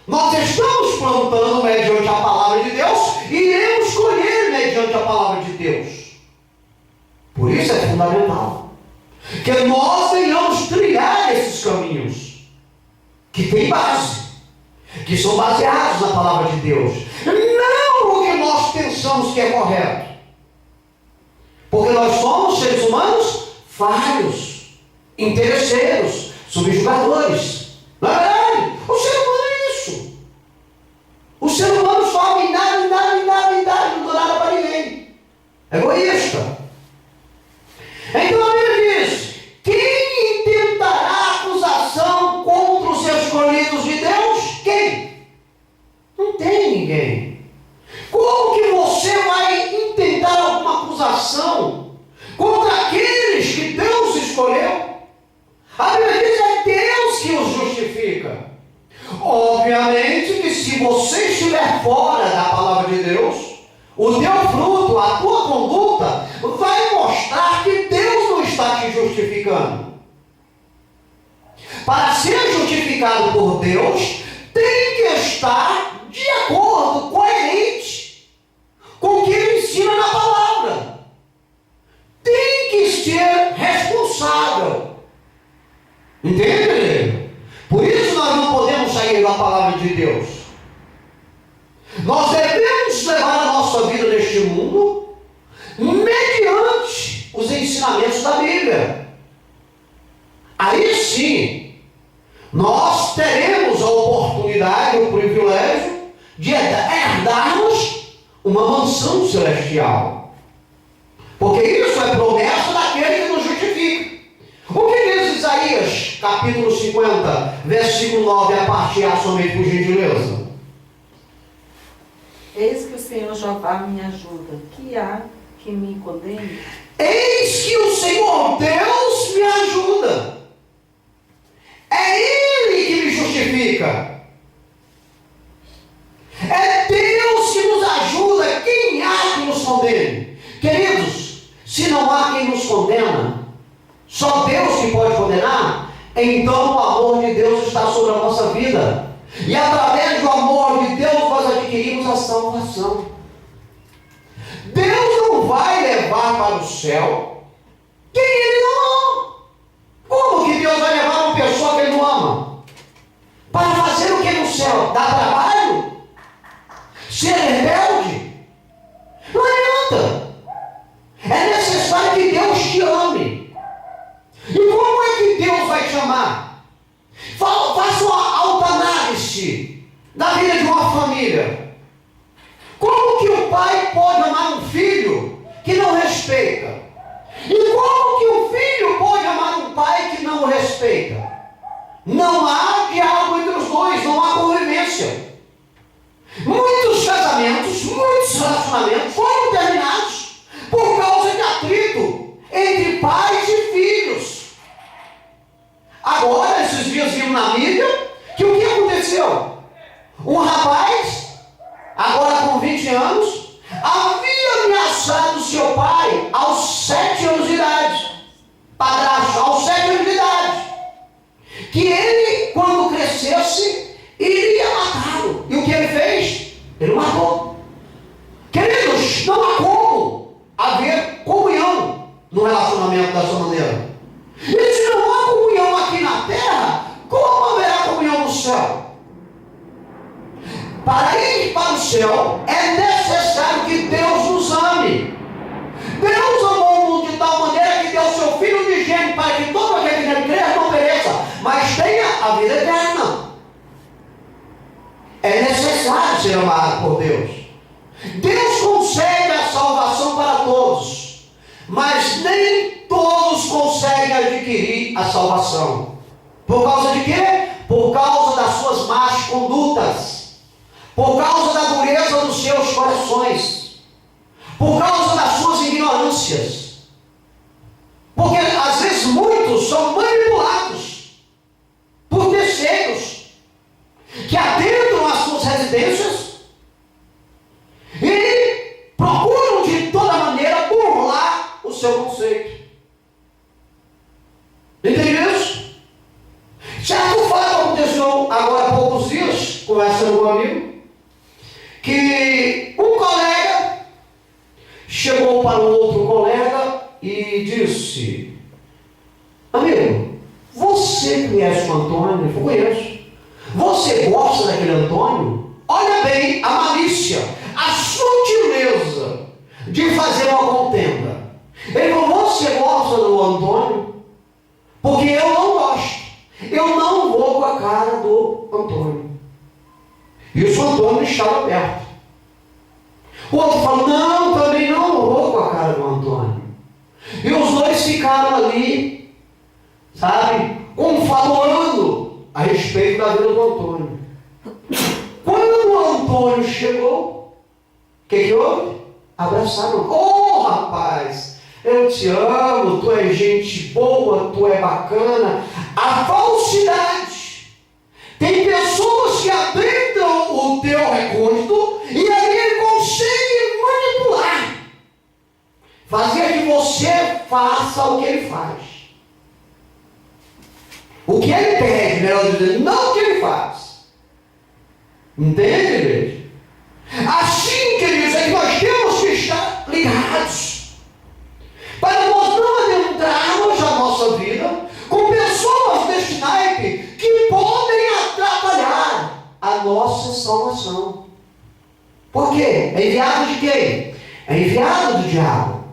Nós estamos plantando mediante a palavra de Deus e iremos colher mediante a palavra de Deus. Por isso é fundamental que nós venhamos trilhar esses caminhos que têm base, que são baseados na palavra de Deus, não o que nós pensamos que é correto, porque nós somos seres humanos falhos, interesseiros, subjugadores. Não é verdade? O ser humano é isso. O ser humano só em nada, não dá nada para ninguém. Egoísta. Então a Bíblia diz: quem intentará acusação contra os escolhidos de Deus? Quem? Não tem ninguém. Como que você vai intentar alguma acusação contra aqueles que Deus escolheu? A Bíblia diz: é Deus que os justifica. Obviamente que se você estiver fora da palavra de Deus, o teu fruto, a tua conduta, vai mostrar que Deus não está te justificando. Para ser justificado por Deus, tem que estar de acordo, coerente com o que Ele ensina na palavra. Tem que ser responsável. Entende? Por isso nós não podemos sair da palavra de Deus. Nós devemos levar a nossa vida neste mundo mediante os ensinamentos da Bíblia. Aí sim, nós teremos a oportunidade, o privilégio de herdarmos uma mansão celestial. Porque isso é promessa daquele que nos justifica. O que diz Isaías, capítulo 50, versículo 9, a parte A somente, por gentileza? Eis que o Senhor Jeová me ajuda. Que há que me condene? Eis que o Senhor Deus me ajuda. É Ele que me justifica. É Deus Queridos, se não há quem nos condena, só Deus que pode condenar, então o amor de Deus está sobre a nossa vida. E através do amor de Deus nós adquirimos a salvação. Deus não vai levar para o céu quem Ele não ama. Como que Deus vai levar uma pessoa que Ele não ama? Para fazer o que no céu? Dar trabalho? Ser rebelde? Não adianta. É necessário que Deus te ame. E como é que Deus vai te amar? Faça uma autoanálise da vida de uma família. Como que o pai pode amar um filho que não respeita? E como que o filho pode amar um pai que não o respeita? Não há diálogo entre os dois, não há convivência. Muitos casamentos, muitos relacionamentos foram terminados por causa de atrito entre pais e filhos. Agora, esses dias vimos na mídia que o que aconteceu? Um rapaz, agora com 20 anos, havia ameaçado seu pai aos 7 anos de idade, padrasto, aos 7 anos de idade, que ele, quando crescesse, iria matá-lo. E o que ele fez? Ele matou. Queridos, não há como haver comunhão no relacionamento dessa maneira. E se não há comunhão aqui na terra, como haverá comunhão no céu? Para ir para o céu, é necessário que Deus nos ame. Deus amou o mundo de tal maneira que deu o seu Filho unigênito para que todo aquele que nele crer não pereça, mas tenha a vida eterna. É necessário ser amado por Deus. Deus concede a salvação para todos, mas nem todos conseguem adquirir a salvação. Por causa de quê? Por causa das suas más condutas, por causa da dureza dos seus corações, por causa das suas ignorâncias. Porque às vezes muitos são manipulados por terceiros que adentram as suas residências e procuram de toda maneira burlar o seu conceito. Entendeu isso? Certo fato aconteceu agora há poucos dias, conversando com um amigo, que um colega chegou para um outro colega e disse: amigo, você conhece o Antônio? Ele falou: conheço. Você gosta daquele Antônio? Olha bem a malícia, a sutileza de fazer uma contenda. Ele falou: você gosta do Antônio? Porque eu não gosto. Eu não vou com a cara do Antônio. E o Antônio estava perto. O outro falou: não, também não vou com a cara do Antônio. E os dois ficaram ali, sabe, confabulando a respeito da vida do Antônio. Quando o Antônio chegou, o que houve? Abraçaram. Oh, rapaz, eu te amo, tu é gente boa, tu é bacana. A falsidade. Tem pessoas que adentram o teu recôndito e aí ele consegue manipular, fazer que você faça o que ele faz. O que ele pede, melhor dizendo, não o que ele faz. Entende, igreja? Assim, queridos, é que nós temos que estar ligados para nós não adentrarmos a nossa vida com pessoas deste naipe que podem atrapalhar a nossa salvação. Por quê? É enviado de quem? É enviado do diabo.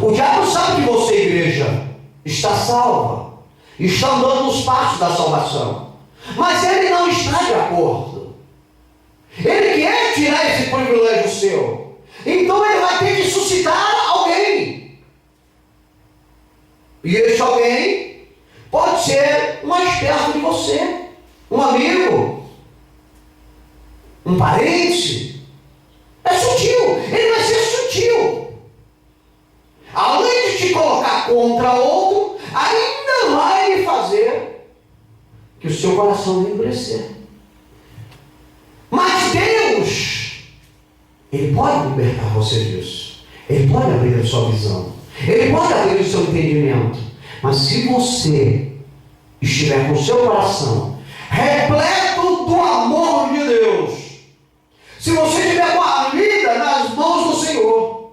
O diabo sabe que você, igreja, está salva, está andando nos passos da salvação, mas ele não está de acordo. Ele quer tirar esse privilégio seu. Então ele vai ter que suscitar alguém. E esse alguém pode ser um mais perto de você, um amigo, um parente. É sutil, ele vai ser sutil. Além de te colocar contra outro, ainda vai fazer que o seu coração venha endurecer. Mas Deus, Ele pode libertar você disso. Ele pode abrir a sua visão. Ele pode abrir o seu entendimento. Mas se você estiver com o seu coração repleto do amor de Deus, se você estiver com a vida nas mãos do Senhor,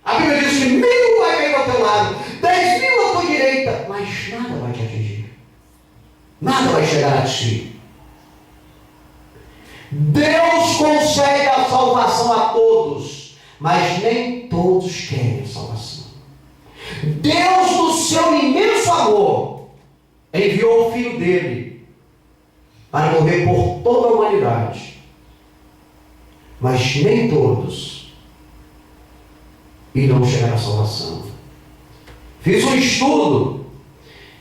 a Bíblia diz que 1000 vai cair ao teu lado, 10.000 à tua direita, mas nada vai te atingir. Nada vai chegar a ti. Deus concede a salvação a todos, mas nem todos querem a salvação. Deus, no seu imenso amor, enviou o Filho dele para morrer por toda a humanidade. Mas nem todos irão chegar à salvação. Fiz um estudo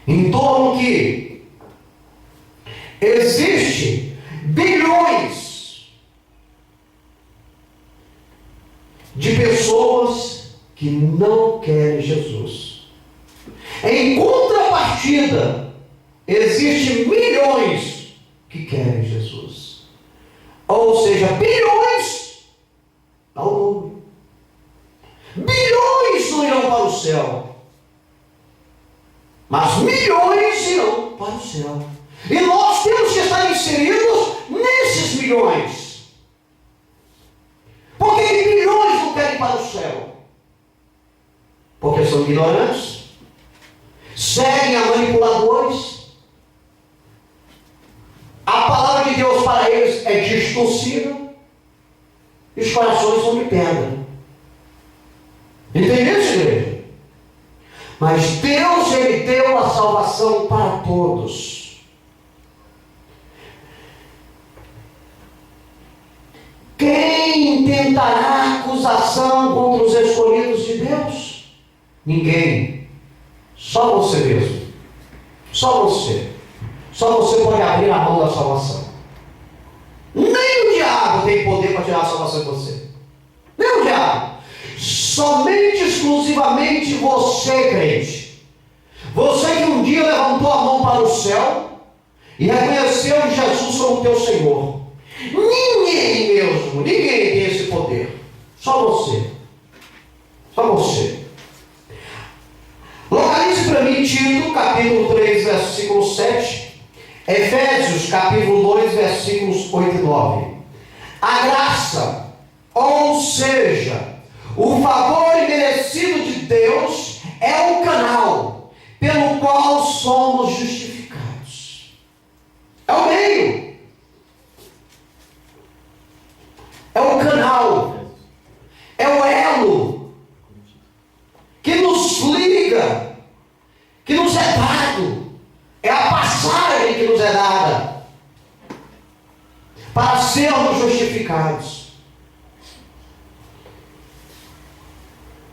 em torno que existe bilhões de pessoas que não querem Jesus. Em contrapartida, existem milhões que querem Jesus. Ou seja, bilhões ao mundo. Bilhões não irão para o céu, mas milhões irão para o céu. E nós temos que estar inseridos nesses milhões. Por que bilhões não querem para o céu? Porque são ignorantes, seguem a manipuladores. A palavra de Deus para eles é distorcida e os corações são de pedra. Entendeu, igreja? Mas Deus, Ele deu a salvação para todos. Quem tentará acusação contra os escolhidos de Deus? Ninguém. Só você mesmo. Só você. Só você pode abrir a mão da salvação. Nem o diabo tem poder para tirar a salvação de você. Nem o diabo. Somente, exclusivamente você, crente. Você que um dia levantou a mão para o céu e reconheceu Jesus como teu Senhor. Ninguém mesmo, ninguém tem esse poder. Só você. Só você. Localize para mim Tito, capítulo 3, versículo 7. Efésios, capítulo 2, versículos 8 e 9. A graça, ou seja, o favor imerecido de Deus é o canal pelo qual somos justificados. É o meio. É o canal. É o elo que nos liga, que nos é dado. É a passagem que nos é dada para sermos justificados.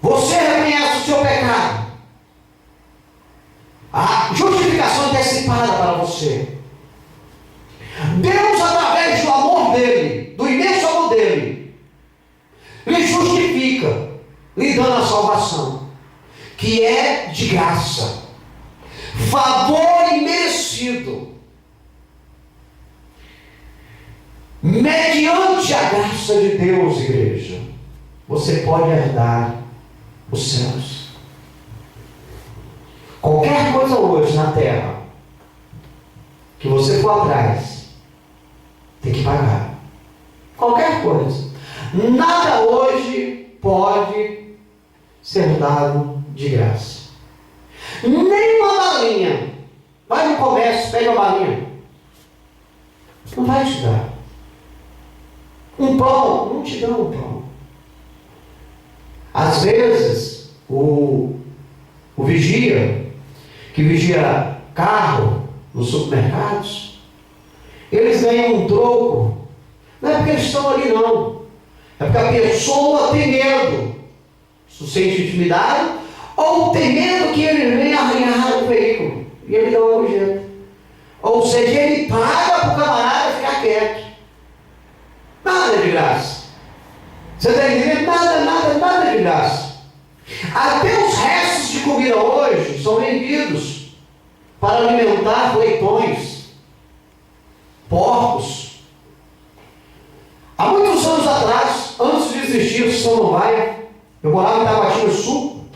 Você reconhece o seu pecado. A justificação antecipada para você. Deus, através do amor dele, do imenso amor dele, lhe justifica, lhe dando a salvação, que é de graça. Favor imerecido. Mediante a graça de Deus, igreja, você pode herdar os céus. Qualquer coisa hoje na terra que você for atrás, tem que pagar. Qualquer coisa. Nada hoje pode ser dado de graça. Nem uma balinha. Vai no comércio, pega uma balinha. Não vai te dar. Um pão, não te dá um pão. Às vezes, o vigia, que vigia carro nos supermercados, eles ganham um troco. Não é porque eles estão ali, não. É porque a pessoa tem medo. Se sente intimidado, ou tem medo que ele venha arranhar o veículo. E ele dá um jeito. Ou seja, ele paga para o camarada ficar quieto. Nada de graça. Você está entendendo? Nada de graça. Até os restos de comida hoje são vendidos para alimentar leitões, porcos. Há muitos anos atrás, antes de existir o São Vai, Eu morava em Tabatinga Sul.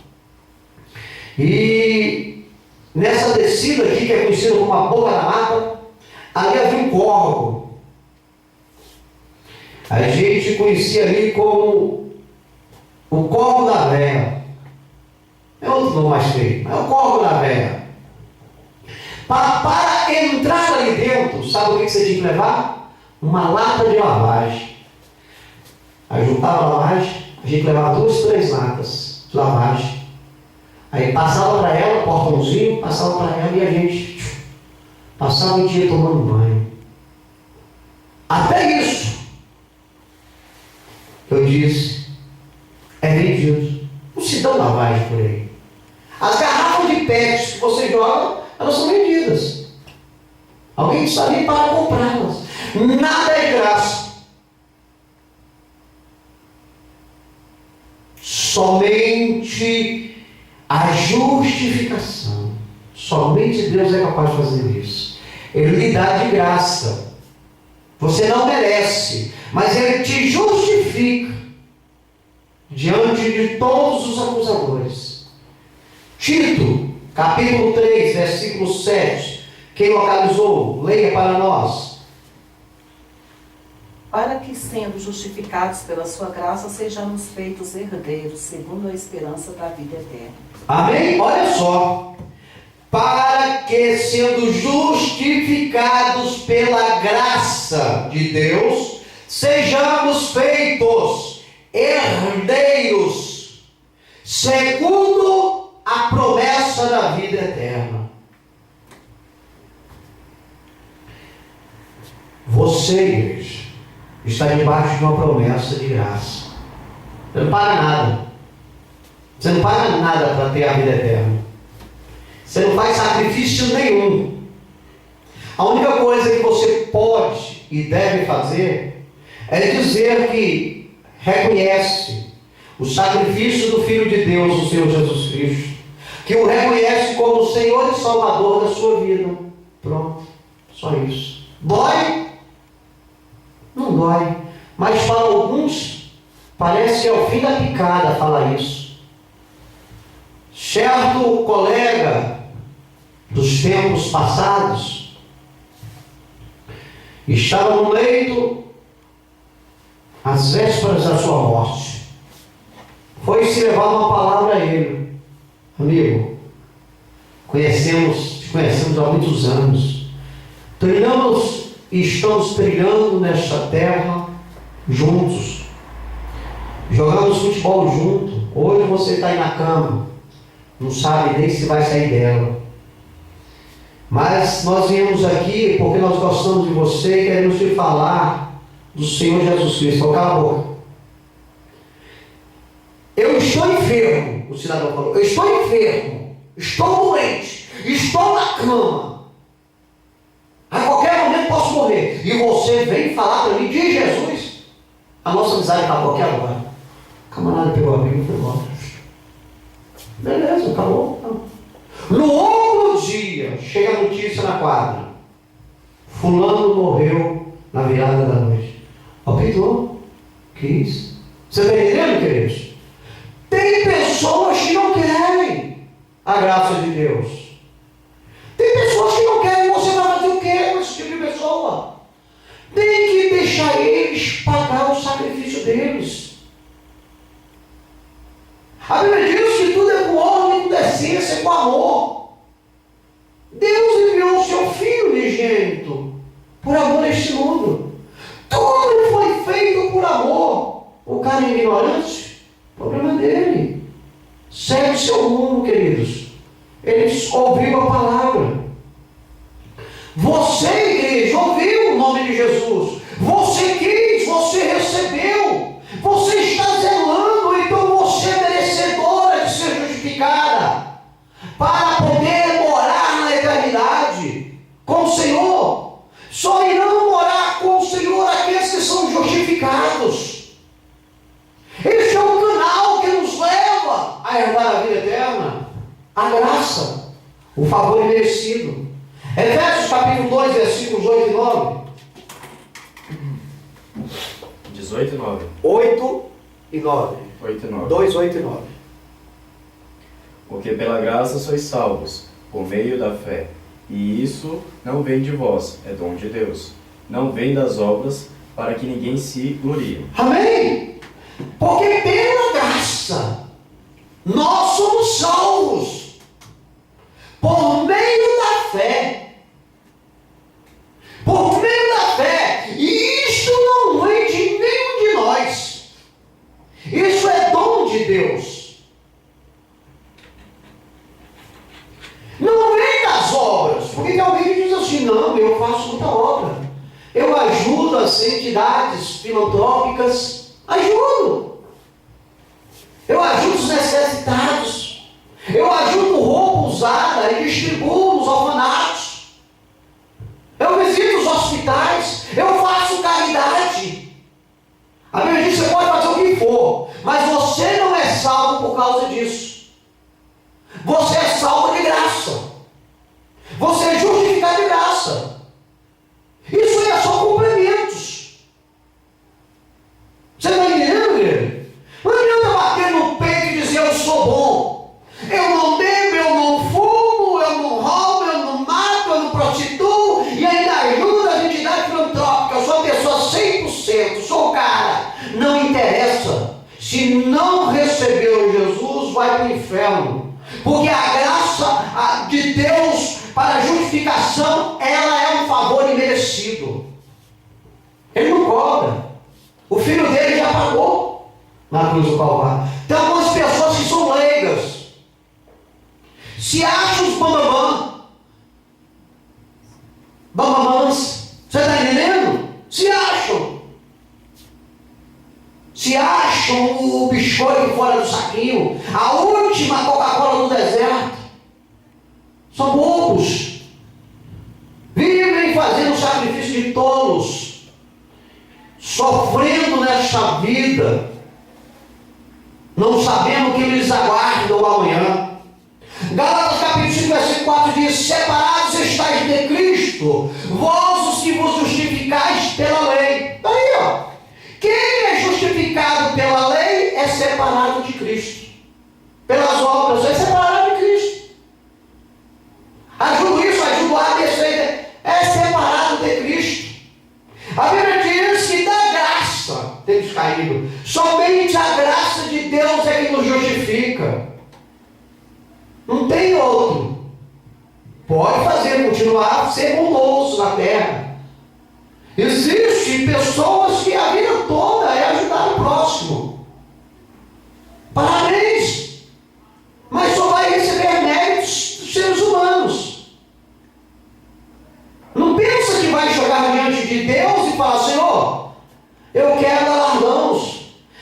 E nessa descida aqui, que é conhecida como a Boca da Mata, ali havia um córrego. A gente conhecia ali como o Córrego da Véia. É outro nome mais feio, mas é o Córrego da Véia. Para entrar ali dentro, sabe o que você tinha que levar? Uma lata de lavagem. Aí juntava a lavagem, a gente levava 2, 3 latas de lavagem. Aí passava para ela, portãozinho, passava para ela e a gente passava o dia tomando banho. Até isso, eu disse, é vendido. Não se dão lavagem por aí. As garrafas de PET que você joga, elas são vendidas. Alguém está ali para comprá-las. Nada é de graça. Somente a justificação. Somente Deus é capaz de fazer isso. Ele lhe dá de graça. Você não merece, mas Ele te justifica diante de todos os acusadores. Tito, capítulo 3, versículo 7. Quem localizou? Leia para nós. Para que, sendo justificados pela sua graça, sejamos feitos herdeiros, segundo a esperança da vida eterna. Amém? Olha só. Para que, sendo justificados pela graça de Deus, sejamos feitos herdeiros, segundo a promessa da vida eterna. Você, igreja, está debaixo de uma promessa de graça. Você não paga nada. Você não paga nada para ter a vida eterna. Você não faz sacrifício nenhum. A única coisa que você pode e deve fazer é dizer que reconhece o sacrifício do Filho de Deus, o Senhor Jesus Cristo, que o reconhece como o Senhor e Salvador da sua vida. Pronto, só isso. Dói? Não dói, mas para alguns parece que é o fim da picada falar isso. Certo colega dos tempos passados estava no leito às vésperas da sua morte. Foi-se levar uma palavra a ele. Amigo, te conhecemos há muitos anos. Treinamos e estamos trilhando nesta terra juntos. Jogamos futebol junto. Hoje você está aí na cama, não sabe nem se vai sair dela. Mas nós viemos aqui porque nós gostamos de você e queremos te falar do Senhor Jesus Cristo. Cala a boca. Eu estou enfermo, o cidadão falou. Eu estou enfermo, estou doente, estou na cama. A qualquer momento posso morrer. E você vem falar para mim de Jesus? A nossa amizade acabou aqui agora. O camarada pegou a Bíblia e foi embora. Beleza, acabou. No outro dia, chega a notícia na quadra. Fulano morreu na virada da noite. Optou. Que isso? Você está entendendo, queridos? Tem pessoas que não querem a graça de Deus. Tem pessoas que não querem. Você vai fazer o quê com esse tipo de pessoa? Tem que deixar eles pagar o sacrifício deles. A Bíblia diz que tudo é com ordem, com decência, com amor. Deus enviou o seu Filho unigênito por amor a este mundo. Tudo foi feito por amor. O cara é ignorante, o problema é dele. Segue o seu rumo, queridos. Eles ouviram a palavra. Você, igreja, ouviu o nome de Jesus. Você quis, você recebeu. Você está zelando, então você é merecedora de ser justificada para poder morar na eternidade com o Senhor. Só irão morar com o Senhor aqueles que são justificados. Este é o canal que nos leva a herdar a vida eterna. A graça, o favor imerecido. Efésios capítulo 2, versículos 8 e 9. 18 e 9. 8 e 9. 8 e 9. 2, 8 e 9. Porque pela graça sois salvos, por meio da fé. E isso não vem de vós, é dom de Deus. Não vem das obras, para que ninguém se glorie. Amém? Porque pela graça nós somos salvos por meio da fé. Por meio da fé. E isto não vem de nenhum de nós. Isso é dom de Deus. Não vem das obras. Porque alguém diz assim, não, eu faço muita obra. Eu ajudo as entidades filantrópicas. Ajudo. Eu ajudo os necessitados. Eu ajudo roupa usada e distribuo nos orfanatos. Eu visito os hospitais. Eu faço caridade. A Bíblia diz que você pode fazer o que for, mas você não é salvo por causa disso. Você é salvo de graça. Você é justificado de graça. Isso aí é só complementos. Você está entendendo, igreja? Não adianta bater no peito e dizer eu sou bom. Eu não bebo, eu não fumo, eu não roubo, eu não mato, eu não prostituo e ainda ajudo as entidades filantrópicas. Eu sou uma pessoa 100%, sou o cara. Não interessa. Se não recebeu Jesus, vai para o inferno. Porque a graça de Deus para a justificação, ela é um favor imerecido. Ele não cobra. O filho dele já pagou na cruz do Calvário. Tem algumas pessoas que são leigas, se acham os bambamãs. Você está entendendo? Se acham. Se acham o biscoito fora do saquinho, a última Coca-Cola do deserto. São bobos. Vivem fazendo sacrifício de tolos, sofrendo nesta vida, não sabendo o que lhes aguarda o amanhã. Gálatas capítulo 5, versículo 4 diz: separados estáis de Cristo, vós os que vos justificais pela lei. Está aí, ó. Quem é justificado pela lei é separado de Cristo. Pelas obras é separado de Cristo. Ajudo isso, ajudo a ABC, é separado de Cristo. A Bíblia diz que da graça temos caído. Somente a graça de Deus é que nos justifica. Não tem outro. Pode fazer, continuar a ser bondoso na terra. Existem pessoas que a vida toda é ajudar o próximo. Parabéns! Mas só vai receber méritos dos seres humanos. Não pensa que vai chegar diante de Deus e falar: Senhor, eu quero galardões.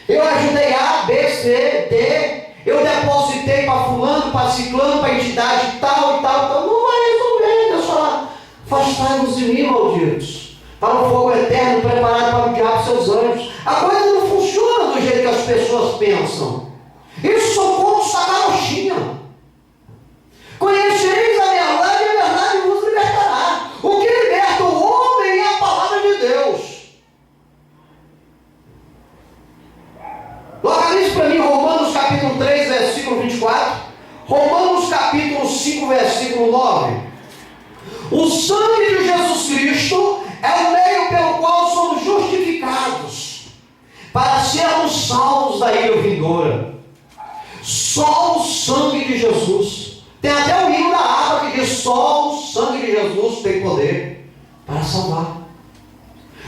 Eu ajudei A, B, C, D. Eu depositei para fulano, para ciclano, para entidade tal e tal, tal. Não vai resolver. Deus fala: afastai-vos de mim, malditos, para o fogo eterno preparado para o diabo e seus anjos. A coisa não funciona do jeito que as pessoas pensam. Isso são contos da carochinha. Conhecereis a verdade vos libertará. O que liberta o homem é a palavra de Deus. Localize para mim Romanos capítulo 3, versículo 24. Romanos capítulo 5, versículo 9. O sangue de Jesus Cristo é o meio pelo qual somos justificados, para sermos salvos da ira vindoura. Só o sangue de Jesus. Tem até o hino da água que diz: só o sangue de Jesus tem poder para salvar.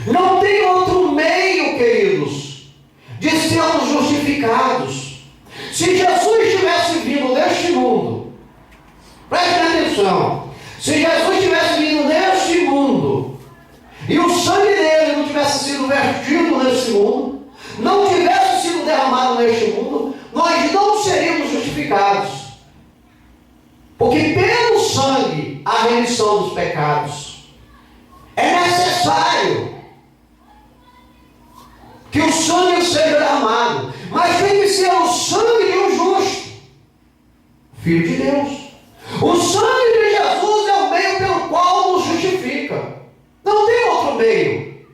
Não tem outro meio, queridos, de sermos justificados. Se Jesus tivesse vindo neste mundo, preste atenção, se Jesus tivesse vindo neste mundo e o sangue dele não tivesse sido vertido nesse mundo, não tivesse sido derramado neste mundo, nós não seríamos justificados. Porque pelo sangue há remissão dos pecados. É necessário que o sangue seja derramado, mas tem que ser o sangue de um justo, Filho de Deus. O sangue de Jesus é o meio pelo qual nos justifica. Não tem outro meio.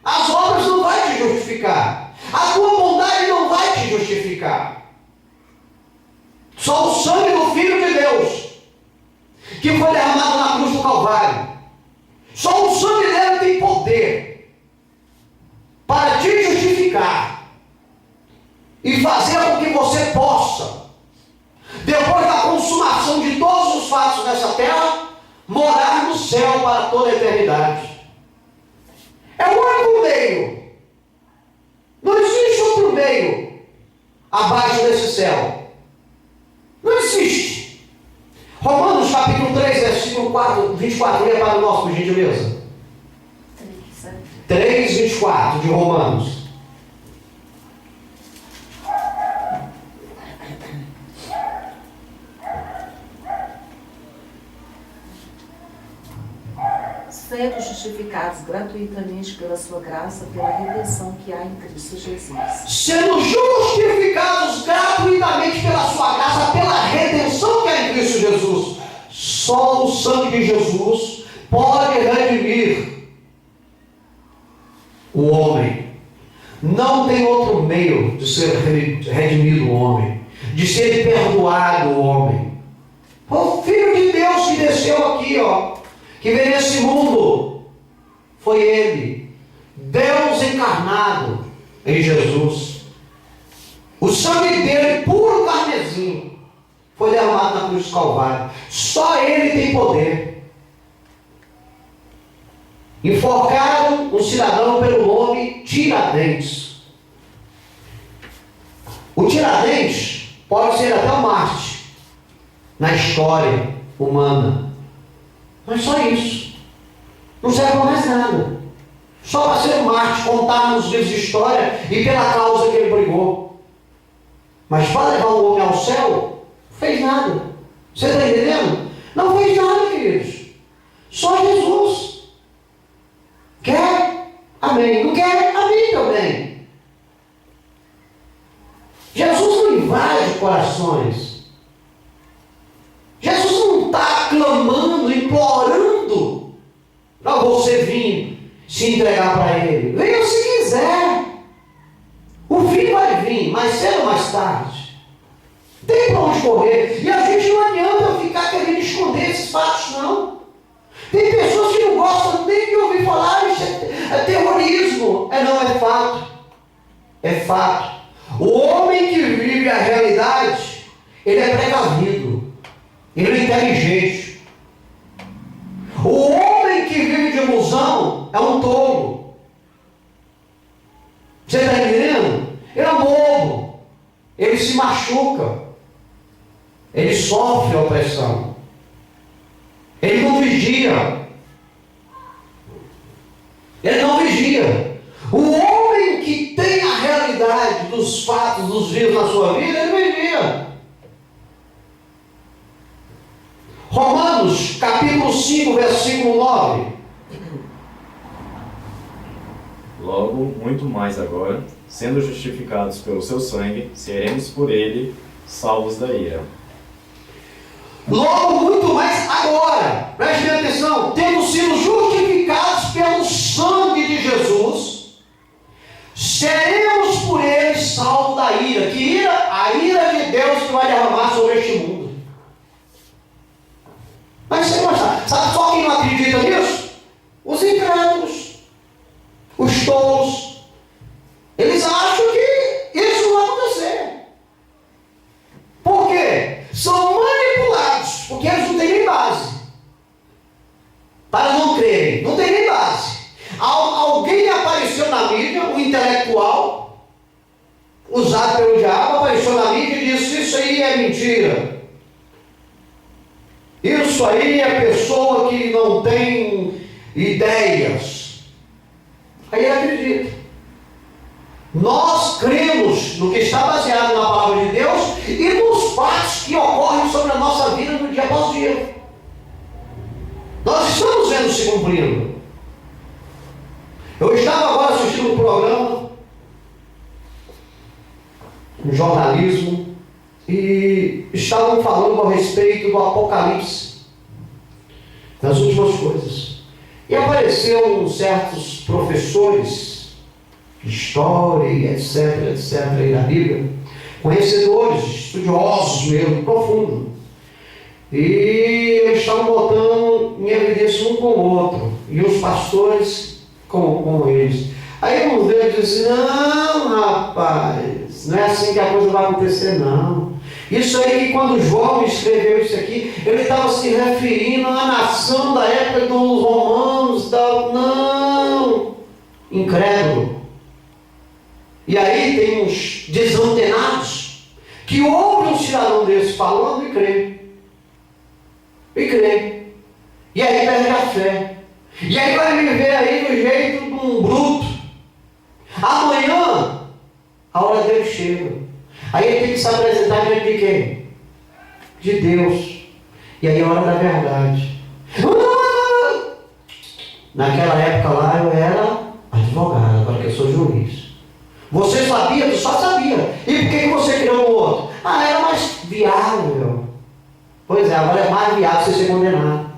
As obras não vão te justificar. A tua bondade não vai Só o sangue do Filho de Deus, que foi derramado na cruz do Calvário. Só o sangue dele tem poder para te justificar e fazer com que você possa, depois da consumação de todos os fatos nessa terra, morar no céu para toda a eternidade. É o único meio. Não existe outro meio abaixo desse céu. Não existe. Romanos capítulo 3, versículo 24, leia para nós, por gentileza. 3, 24 de Romanos. Sendo justificados gratuitamente pela sua graça, pela redenção que há em Cristo Jesus. Sendo justificados gratuitamente pela sua graça, pela redenção que há em Cristo Jesus. Só o sangue de Jesus pode redimir o homem. Não tem outro meio de ser redimido o homem, de ser perdoado o homem. O Filho de Deus que desceu aqui, que veio nesse mundo, foi Ele, Deus encarnado em Jesus. O sangue dele, puro carmesim, foi derramado na cruz do Calvário. Só Ele tem poder. Enforcaram um cidadão pelo nome Tiradentes. O Tiradentes pode ser até um Marte na história humana. Mas só isso. Não serve para mais nada. Só para ser um Marte, contar nos livros de história e pela causa que ele brigou. Mas para levar o homem ao céu, não fez nada. Você está entendendo? Não fez nada, queridos. Só Jesus. Quer? Amém. Não quer? Amém também. Jesus não invade corações. Jesus não está clamando, implorando para você vir se entregar para Ele. Venha se quiser. O fim vai vir, mais cedo ou mais tarde. Tem para onde correr. E a gente não adianta ficar querendo esconder esses fatos, não. Tem pessoas que não gostam nem de ouvir falar, isso é terrorismo. Não, é fato. É fato. O homem que vive a realidade, ele é precavido. Ele é inteligente. O homem que vive de ilusão é um tolo. Você está entendendo? Ele é um bobo. Ele se machuca. Ele sofre opressão. Ele não vigia. Ele não vigia. O homem que tem a realidade dos fatos, dos vivos na sua vida, ele vigia. Romanos, capítulo 5, versículo 9. Logo, muito mais agora, sendo justificados pelo seu sangue, seremos por ele salvos da ira. Logo, muito mais agora, preste atenção, tendo sido justificados pelo sangue de Jesus, seremos por ele salvos da ira. Que ira? A ira de Deus que vai derramar sobre este mundo. Mas você gosta, sabe só quem não acredita nisso? Os incrédulos, os tolos. Eles acham que isso não vai acontecer. Por quê? São manipulados, porque eles não têm nem base para não crerem, não tem nem base. Alguém apareceu na mídia, um intelectual usado pelo diabo, apareceu na mídia e disse: isso aí é mentira. Isso aí é pessoa que não tem ideias. Aí ele acredita. Nós cremos no que está baseado na palavra de Deus e nos fatos que ocorrem sobre a nossa vida no dia após dia. Nós estamos vendo se cumprindo. Eu estava agora assistindo um programa, um jornalismo, e estavam falando a respeito do Apocalipse, das últimas coisas. E apareceram certos professores de história e etc, aí na Bíblia, conhecedores, estudiosos mesmo, profundo. E eles estavam botando em evidência um com o outro, e os pastores com eles. Aí um deles disse: não, rapaz, não é assim que a coisa vai acontecer, não. Isso aí, que quando João escreveu isso aqui, ele estava se referindo à nação da época dos romanos, tal. Não, incrédulo. E aí tem uns desantenados que ouvem um cidadão desse falando e crê. E crê. E aí perde a fé. E aí vai viver aí do jeito de um bruto. Amanhã, a hora dele chega. Aí ele tem que se apresentar diante de quem? De Deus. E aí é a hora da verdade. Naquela época lá eu era advogado, agora que eu sou juiz. Você sabia? Tu só sabia. E por que você criou o outro? Era mais viável. Pois é, agora é mais viável você ser condenado.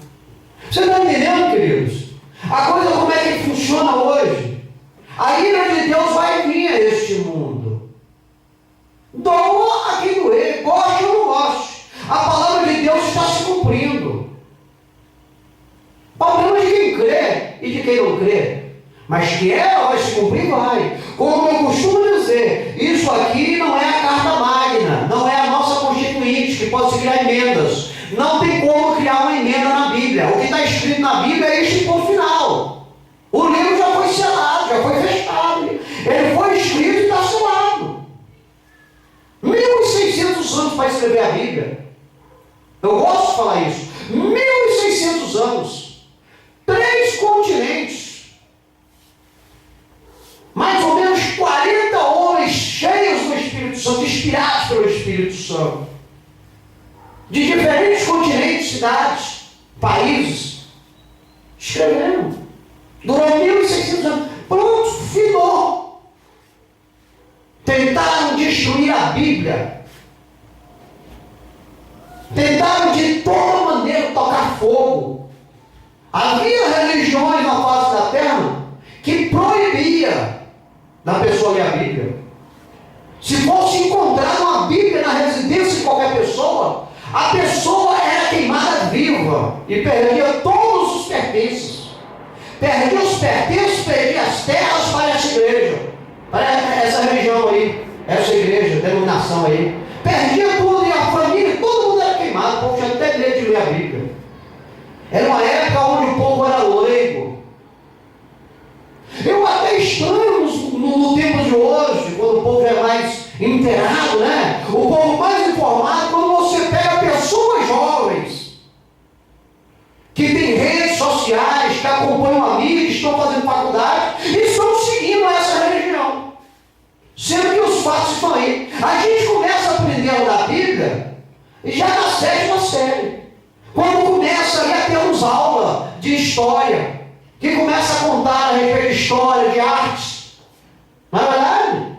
Você está entendendo, queridos? A coisa como é que funciona hoje? A ira de Deus vai vir a este mundo. Doa a quem doer, goste ou não goste. A palavra de Deus está se cumprindo. O problema é de quem crê e de quem não crê. Mas que ela vai se cumprir, vai. Como eu costumo dizer, isso aqui não é a carta magna, não é a nossa constituinte, que pode se criar emendas. Não tem como criar uma emenda na Bíblia. O que está escrito na Bíblia é este ponto final. O livro já foi selado, já foi fechado. Ele foi escrito e está selado. 1.600 anos para escrever a Bíblia. Eu gosto de falar isso. 1.600 anos. 3 continentes. Mais ou menos 40 homens cheios do Espírito Santo, inspirados pelo Espírito Santo. De diferentes continentes, cidades, países. Escreveram. Durou 1.600 anos. Pronto, finou. Tentaram destruir a Bíblia. Tentaram de toda maneira tocar fogo. Havia religiões na face da terra que proibia da pessoa ler a Bíblia. Se fosse encontrar uma Bíblia na residência de qualquer pessoa, a pessoa era queimada viva e perdia todos os pertences. Perdia os pertences, perdia as terras para essa igreja, para essa religião aí, essa igreja, denominação aí. Perdia tudo e a família, todo mundo era queimado. O povo tinha até medo de ler a Bíblia. Era uma época onde o povo era leigo. Eu até estranho no tempo de hoje, quando o povo é mais inteirado, né? O povo mais informado, quando você pega pessoas jovens que têm redes sociais, que acompanham a mídia, estão fazendo faculdade e estão seguindo essa religião, sendo que os fatos estão aí. A gente começa a aprender da Bíblia já na 7ª série, quando começa ali a termos aula de história, que começa a contar a respeito de história, de artes, não é verdade?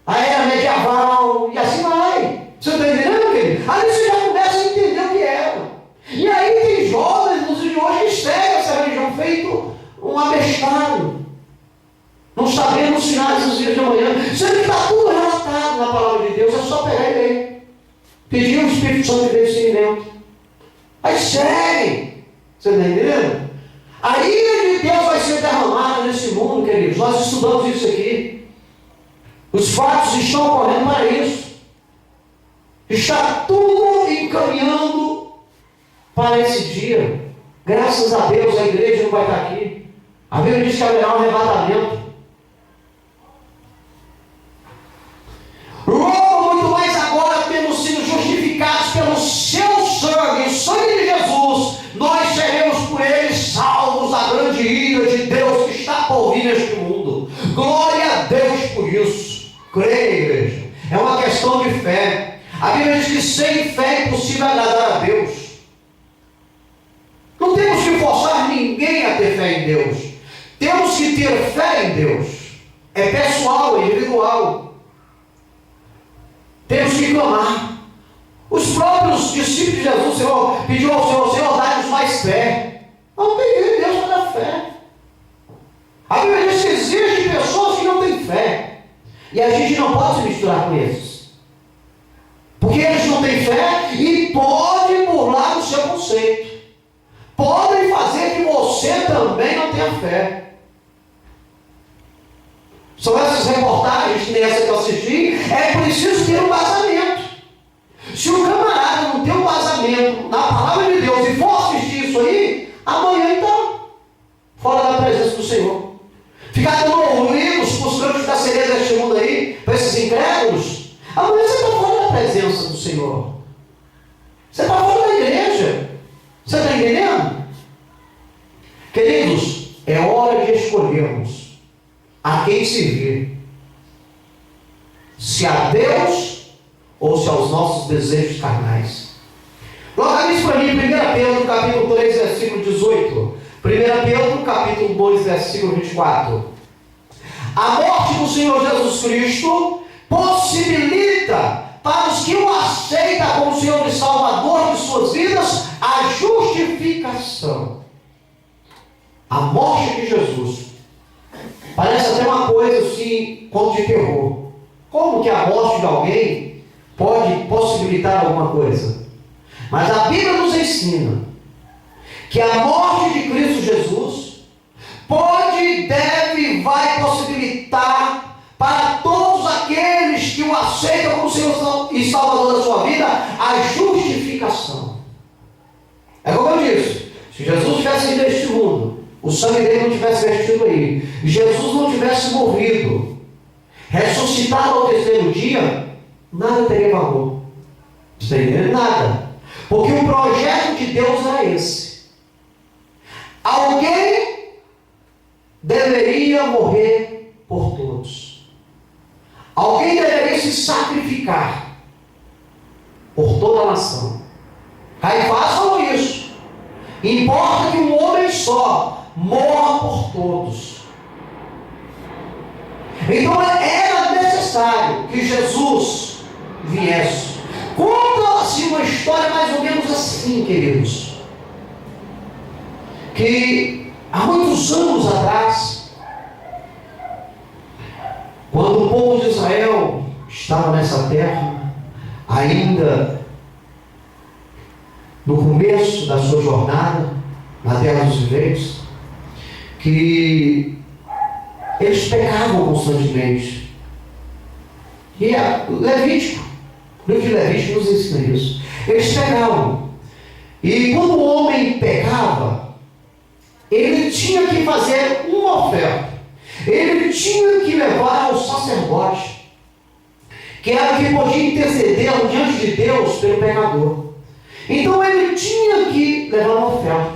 A era medieval, e assim vai. Você está entendendo, querido? Aí você já começa a entender o que era. E aí tem jovens nos dias de hoje que seguem essa religião feito um abestado, não sabendo os sinais dos dias de amanhã, sendo que está tudo relatado na palavra de Deus. É só pegar e ler, pedir o Espírito Santo de discernimento. Aí seguem. Você está entendendo? A ira de Deus vai ser derramada nesse mundo, queridos. Nós estudamos isso aqui. Os fatos estão ocorrendo para isso. Está tudo encaminhando para esse dia. Graças a Deus a igreja não vai estar aqui. A Bíblia diz que haverá um arrebatamento. Logo, muito mais agora, temos sido justificados pelo seu sangue, o sangue de Jesus, nós seremos por ele salvos da grande ira de Deus que está por vir neste mundo. Glória a Deus por isso. Creia, igreja. É uma questão de fé. A Bíblia diz que sem fé é impossível agradar a Deus. Não temos que forçar ninguém a ter fé em Deus. Temos que ter fé em Deus. É pessoal, é individual. Temos que clamar. Os próprios discípulos de Jesus, o Senhor pediu ao Senhor, dai-nos mais fé. Não pediu Deus para dar fé. A Bíblia diz que existem pessoas que não têm fé. E a gente não pode se misturar com esses. Porque eles não têm fé e podem burlar o seu conceito. Podem fazer que você também não tenha fé. São essas reportagens, que nem essa que eu assisti, é preciso ter um vazamento. Se o camarada não tem um vazamento na palavra de Deus e for assistir isso aí, amanhã ele está fora da presença do Senhor. Ficar dando ouvidos para os cantos da cereja deste mundo aí, para esses incrédulos, amanhã você está fora da presença do Senhor. Você está fora da igreja. Você está entendendo? Queridos, é hora de escolhermos a quem servir. Se a Deus ou se aos nossos desejos carnais. Coloca isso para mim, 1 Pedro capítulo 3, versículo 18. 1 Pedro capítulo 2, versículo 24. A morte do Senhor Jesus Cristo possibilita para os que o aceitam como Senhor e Salvador de suas vidas a justificação. A morte de Jesus parece até uma coisa assim, como de terror. Como que a morte de alguém pode possibilitar alguma coisa? Mas a Bíblia nos ensina que a morte de Cristo Jesus pode, deve, vai possibilitar para todos aqueles que o aceitam como Senhor e Salvador da sua vida a justificação. É como eu disse, se Jesus tivesse vindo neste mundo, o sangue dele não tivesse vestido aí, Jesus não tivesse morrido, ressuscitado ao terceiro dia, nada teria valor. Está entendendo? Nada. Porque o projeto de Deus era esse. Alguém deveria morrer por todos. Alguém deveria se sacrificar por toda a nação. Caifás falou isso. Importa que um homem só morra por todos. Então era necessário que Jesus viesse. Conta-se uma história mais ou menos assim, queridos, que há muitos anos atrás, quando o povo de Israel estava nessa terra, ainda no começo da sua jornada na terra dos viventes, que eles pecavam constantemente. E Levítico, o livro de Levítico nos ensina isso. Eles pecavam. E quando o homem pecava, ele tinha que fazer uma oferta. Ele tinha que levar ao sacerdote, que era o que podia interceder diante de Deus pelo pecador. Então ele tinha que levar uma oferta.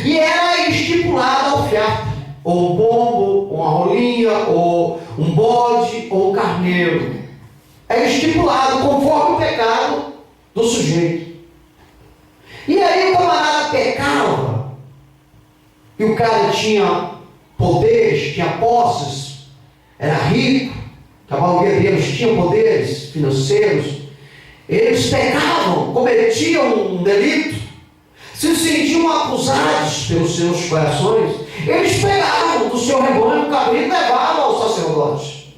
E era estipulada a oferta. Ou um pombo, ou uma rolinha, ou um bode, ou um carneiro. É estipulado conforme o pecado do sujeito. E aí o camarada pecava, e o cara tinha poderes, tinha posses, era rico, a maioria deles tinha poderes financeiros, eles pecavam, cometiam um delito, se sentiam acusados pelos seus corações, eles pegavam do seu rebanho um cabrito e levavam ao sacerdote.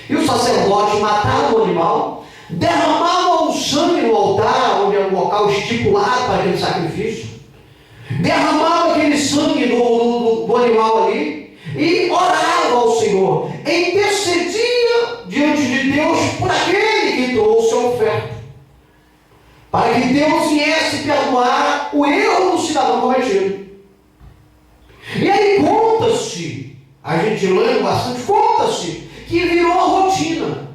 E o sacerdote matava o animal, derramava o sangue no altar, onde era o local estipulado para aquele sacrifício, derramava aquele sangue do animal ali e orava ao Senhor, intercedia diante de Deus por aquele que trouxe a oferta, para que Deus viesse perdoar o erro do cidadão cometido. E aí conta-se, a gente lê bastante, conta-se que virou uma rotina.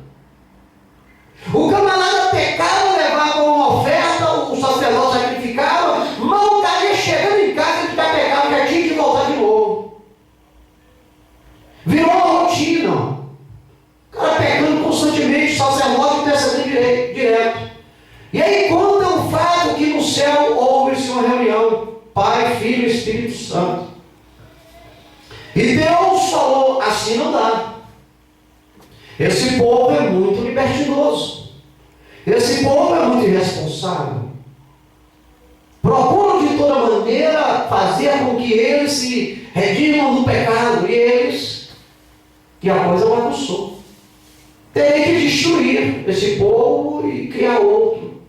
O camarada pecava, levava uma oferta, o sacerdote sacrificava, mas o cara ia chegando em casa, ele já pecava, já tinha que voltar de novo. Virou uma rotina. O cara pecando constantemente, o sacerdote intercedendo direto. E aí conta o fato que no céu houve-se uma reunião, Pai, Filho e Espírito Santo. E Deus falou, assim não dá. Esse povo é muito libertinoso. Esse povo é muito irresponsável. Procuram de toda maneira fazer com que eles se redimam do pecado. E a coisa bagunçou. Tem que destruir esse povo e criar outro.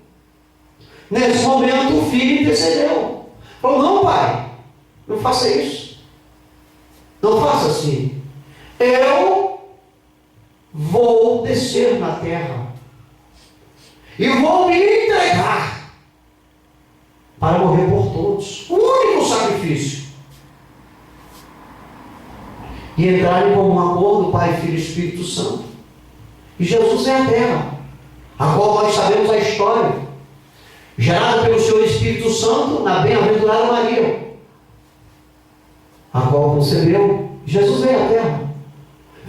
Nesse momento o filho intercedeu. Falou, não, pai, não faça isso. Não faça assim. Eu vou descer na terra e vou me entregar para morrer por todos. O único sacrifício. E entrarem como um acordo, Pai, Filho e Espírito Santo. E Jesus é a terra, a qual nós sabemos a história, gerada pelo Senhor Espírito Santo na bem-aventurada Maria, a qual concebeu. Jesus veio à terra,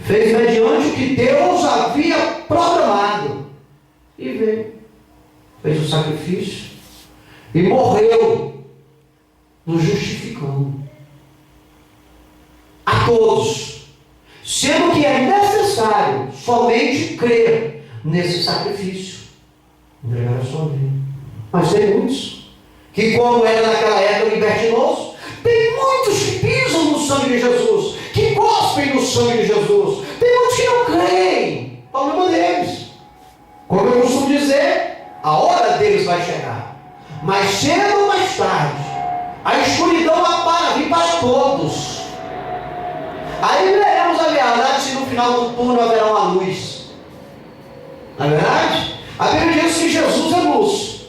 fez mediante o que Deus havia programado, e veio, fez o sacrifício, e morreu, nos justificando a todos, sendo que é necessário somente crer nesse sacrifício, entregar a sua vida. Mas tem muitos que, como era naquela época libertinoso, tem muitos que pisam no sangue de Jesus, que cospem no sangue de Jesus, tem muitos que não creem. O problema deles. Como eu costumo dizer, a hora deles vai chegar, mas cedo ou mais tarde a escuridão vai vir para todos. Aí veremos a verdade se no final do túnel haverá uma luz. Na verdade, a Bíblia diz que Jesus é luz.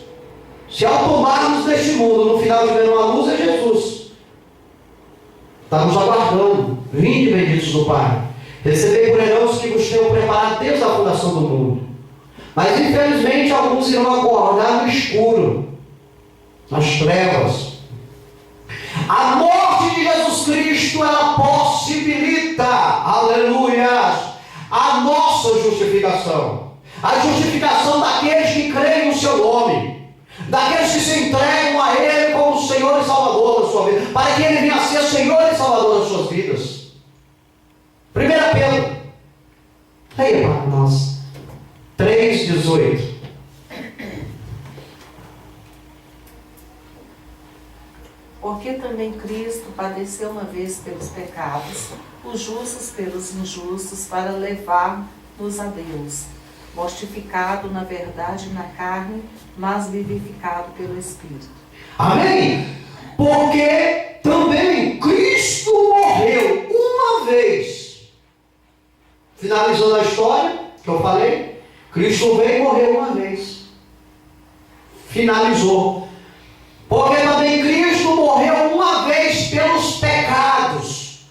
Se ao tomarmos deste mundo, no final tiver uma luz, é Jesus. Estamos aguardando. Vinde, benditos do Pai. Recebei por herança que vos tenho preparado desde a fundação do mundo. Mas infelizmente alguns irão acordar no escuro, nas trevas. A morte de Jesus Cristo, ela possibilita, aleluia, a nossa justificação. A justificação daqueles que creem no seu nome, daqueles que se entregam a Ele como Senhor e Salvador da sua vida, para que Ele venha a ser Senhor e Salvador das suas vidas. 1 Pedro, leia para nós, 3,18. Porque também Cristo padeceu uma vez pelos pecados, os justos pelos injustos, para levar-nos a Deus, mortificado na verdade na carne, mas vivificado pelo Espírito. Amém? Porque também Cristo morreu uma vez. Finalizando a história que eu falei, Cristo veio e morreu uma vez. Finalizou. Porque também Cristo morreu uma vez pelos pecados.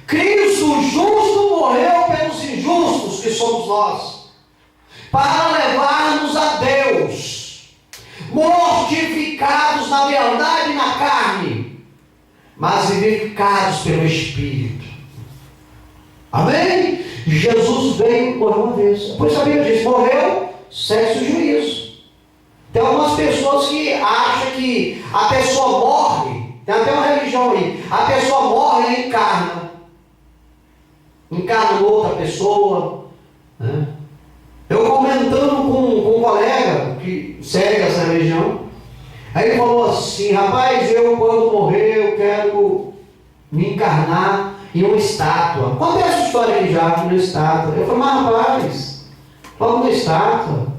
Cristo justo morreu pelos injustos, que somos nós, para levar-nos a Deus, mortificados na verdade e na carne, mas vivificados pelo Espírito. Amém? Jesus veio por uma vez. Por isso a Bíblia diz, morreu, sexo e juízo. Tem algumas pessoas que acham que a pessoa morre, tem até uma religião aí, a pessoa morre e encarna outra pessoa, né? Eu comentando com um colega que segue essa religião, aí ele falou assim, rapaz, eu quando morrer eu quero me encarnar em uma estátua. Conta essa história aqui já, uma estátua. Eu falei, mas rapaz, fala uma estátua.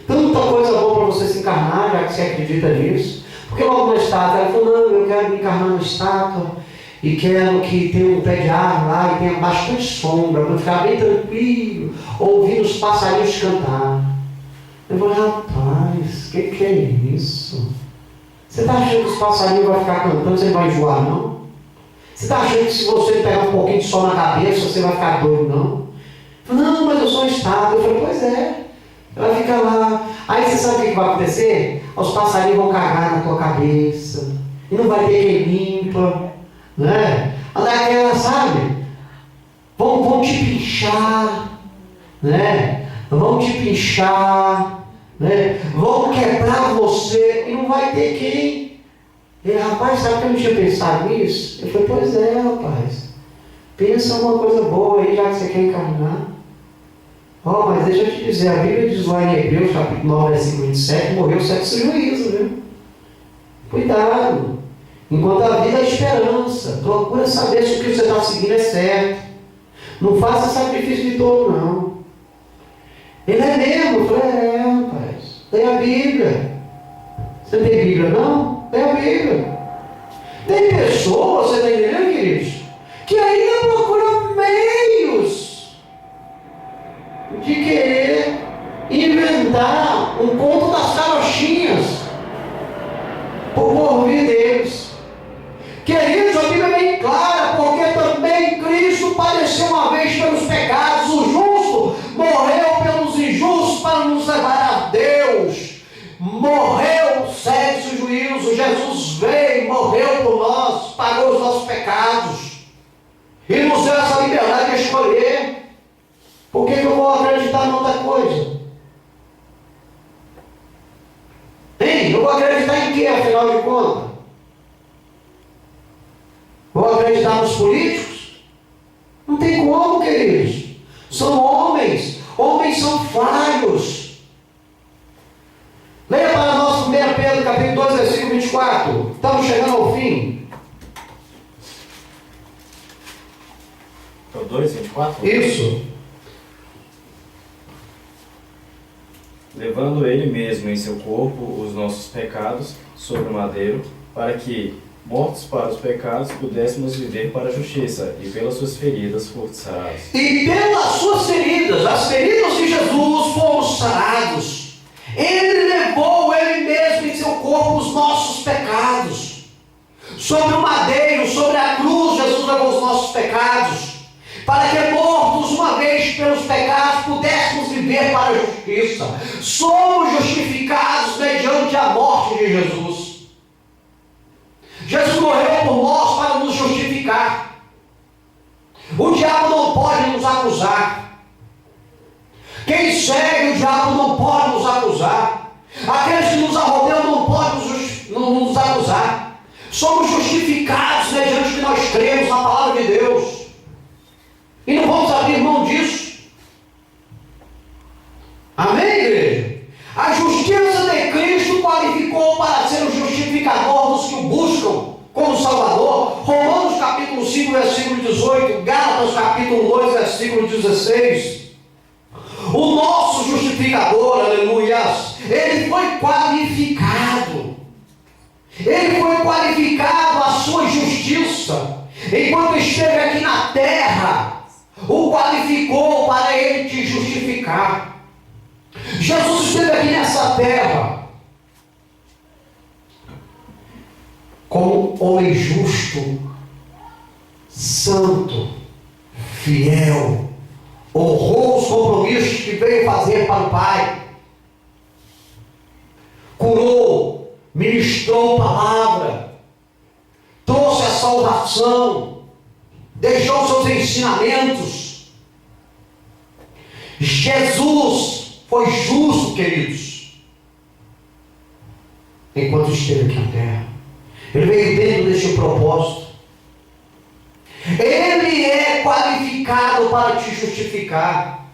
Tanta coisa boa para você se encarnar, já que você acredita nisso. Porque logo na estátua, ela falou, não, eu quero me encarnar na estátua e quero que tenha um pé de árvore lá e tenha bastante sombra, para ficar bem tranquilo, ouvindo os passarinhos cantar. Eu falei, rapaz, que é isso? Você está achando que os passarinhos vão ficar cantando, você não vai enjoar, não? Você está achando que se você pegar um pouquinho de sol na cabeça, você vai ficar doido, não? Eu falei, não, mas eu sou uma estátua. Eu falei, pois é. Ela fica lá. Aí você sabe o que vai acontecer? Os passarinhos vão cagar na tua cabeça. E não vai ter quem limpa. Né? Daquela, sabe? Vão te pinchar. Né? Vão te pinchar. Né? Vão quebrar você. E não vai ter quem. E, rapaz, sabe que eu não tinha pensado nisso? Eu falei, pois é, rapaz. Pensa uma coisa boa aí, já que você quer encarnar. Mas deixa eu te dizer, a Bíblia diz lá em Hebreus, capítulo 9, versículo 27, morreu sexo e juízo, viu? Cuidado. Enquanto a vida é esperança, procura saber se o que você está seguindo é certo. Não faça sacrifício de todo, não. Leia a Bíblia. Você não tem Bíblia, não? Leia a Bíblia. Tem pessoas, você está entendendo, queridos, que ainda procuram meios de querer inventar um conto das carochinhas por ouvir deles. Queridos, a Bíblia é bem clara, porque também Cristo padeceu uma vez pelos pecados, o justo morreu pelos injustos para nos levar a Deus. Morreu, segue o juízo. Jesus veio, morreu por nós, pagou os nossos pecados e nos deu essa liberdade de escolher. Por que eu vou acreditar em outra coisa? Hein? Eu vou acreditar em quê, afinal de contas? Vou acreditar nos políticos? Não tem como, queridos. São homens. Homens são falhos. Leia para nós 1 Pedro, capítulo 2, versículo 24. Estamos chegando ao fim. É o 2, 24? Isso. Levando ele mesmo em seu corpo os nossos pecados sobre o madeiro, para que, mortos para os pecados, pudéssemos viver para a justiça, e pelas suas feridas fomos sarados. E pelas suas feridas, as feridas de Jesus, fomos sarados. Ele levou ele mesmo em seu corpo os nossos pecados. Sobre o madeiro, sobre a cruz, Jesus levou os nossos pecados, para que, mortos uma vez pelos pecados, pudéssemos viver para a justiça. Somos justificados mediante a morte de Jesus. Jesus morreu por nós para nos justificar. O diabo não pode nos acusar. Quem segue o diabo não pode nos acusar. Aqueles que nos arrodeiam não podem nos acusar. Somos justificados mediante que nós cremos na palavra de Deus. E não vamos abrir mão disso. Amém, igreja? A justiça de Cristo qualificou para ser o justificador dos que o buscam como Salvador. Romanos capítulo 5, versículo 18. Gálatas capítulo 2, versículo 16. O nosso justificador, aleluias, ele foi qualificado. Ele foi qualificado a sua justiça. Enquanto esteve aqui na terra, o qualificou para ele te justificar. Jesus esteve aqui nessa terra como homem justo, santo, fiel, honrou os compromissos que veio fazer para o Pai, curou, ministrou palavra, trouxe a salvação, deixou seus ensinamentos. Jesus foi justo, queridos, enquanto esteve aqui na terra. Ele veio dentro deste propósito. Ele é qualificado para te justificar.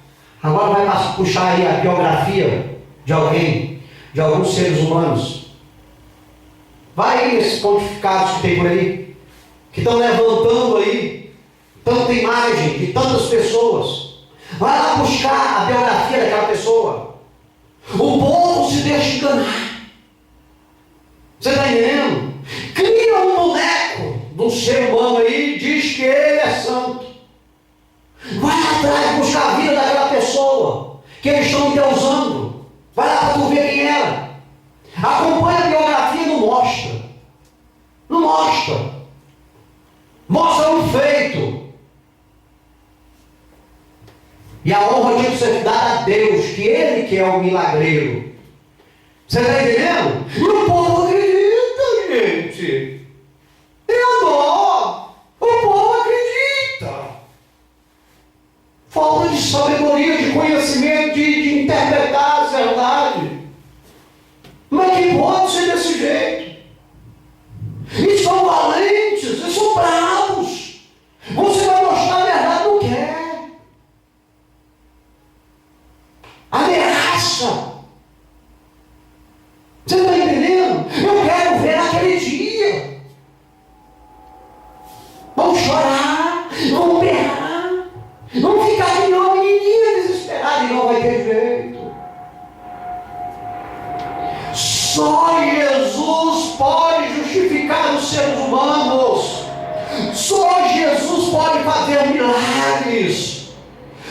Agora vai puxar aí a biografia de alguém, de alguns seres humanos. Vai aí nesses pontificados que tem por aí, que estão levantando aí tanta imagem de tantas pessoas. Vai lá buscar a biografia daquela pessoa. O povo se deixa enganar. Você está entendendo? Cria um boneco de um ser humano aí e diz que ele é santo. Vai atrás buscar a vida daquela pessoa que eles estão endeusando. Vai lá para tu ver quem era. Acompanha a biografia e não mostra. Não mostra. Mostra um feito. E a honra tem que ser dada a Deus, que Ele que é o milagreiro. Você está entendendo? E o povo acredita, gente. Eu dou. O povo acredita. Falta de sabedoria, de conhecimento, de interpretar a verdade. Mas que pode ser desse jeito? E são valentes, e são bravos. Você vai mostrar a verdade, não quer. Ameaça. Você está entendendo? Eu quero ver naquele dia. Vamos chorar, vamos berrar, vamos ficar de uma menininha desesperada e não vai ter jeito. justificar os seres humanos. Só Jesus pode fazer milagres.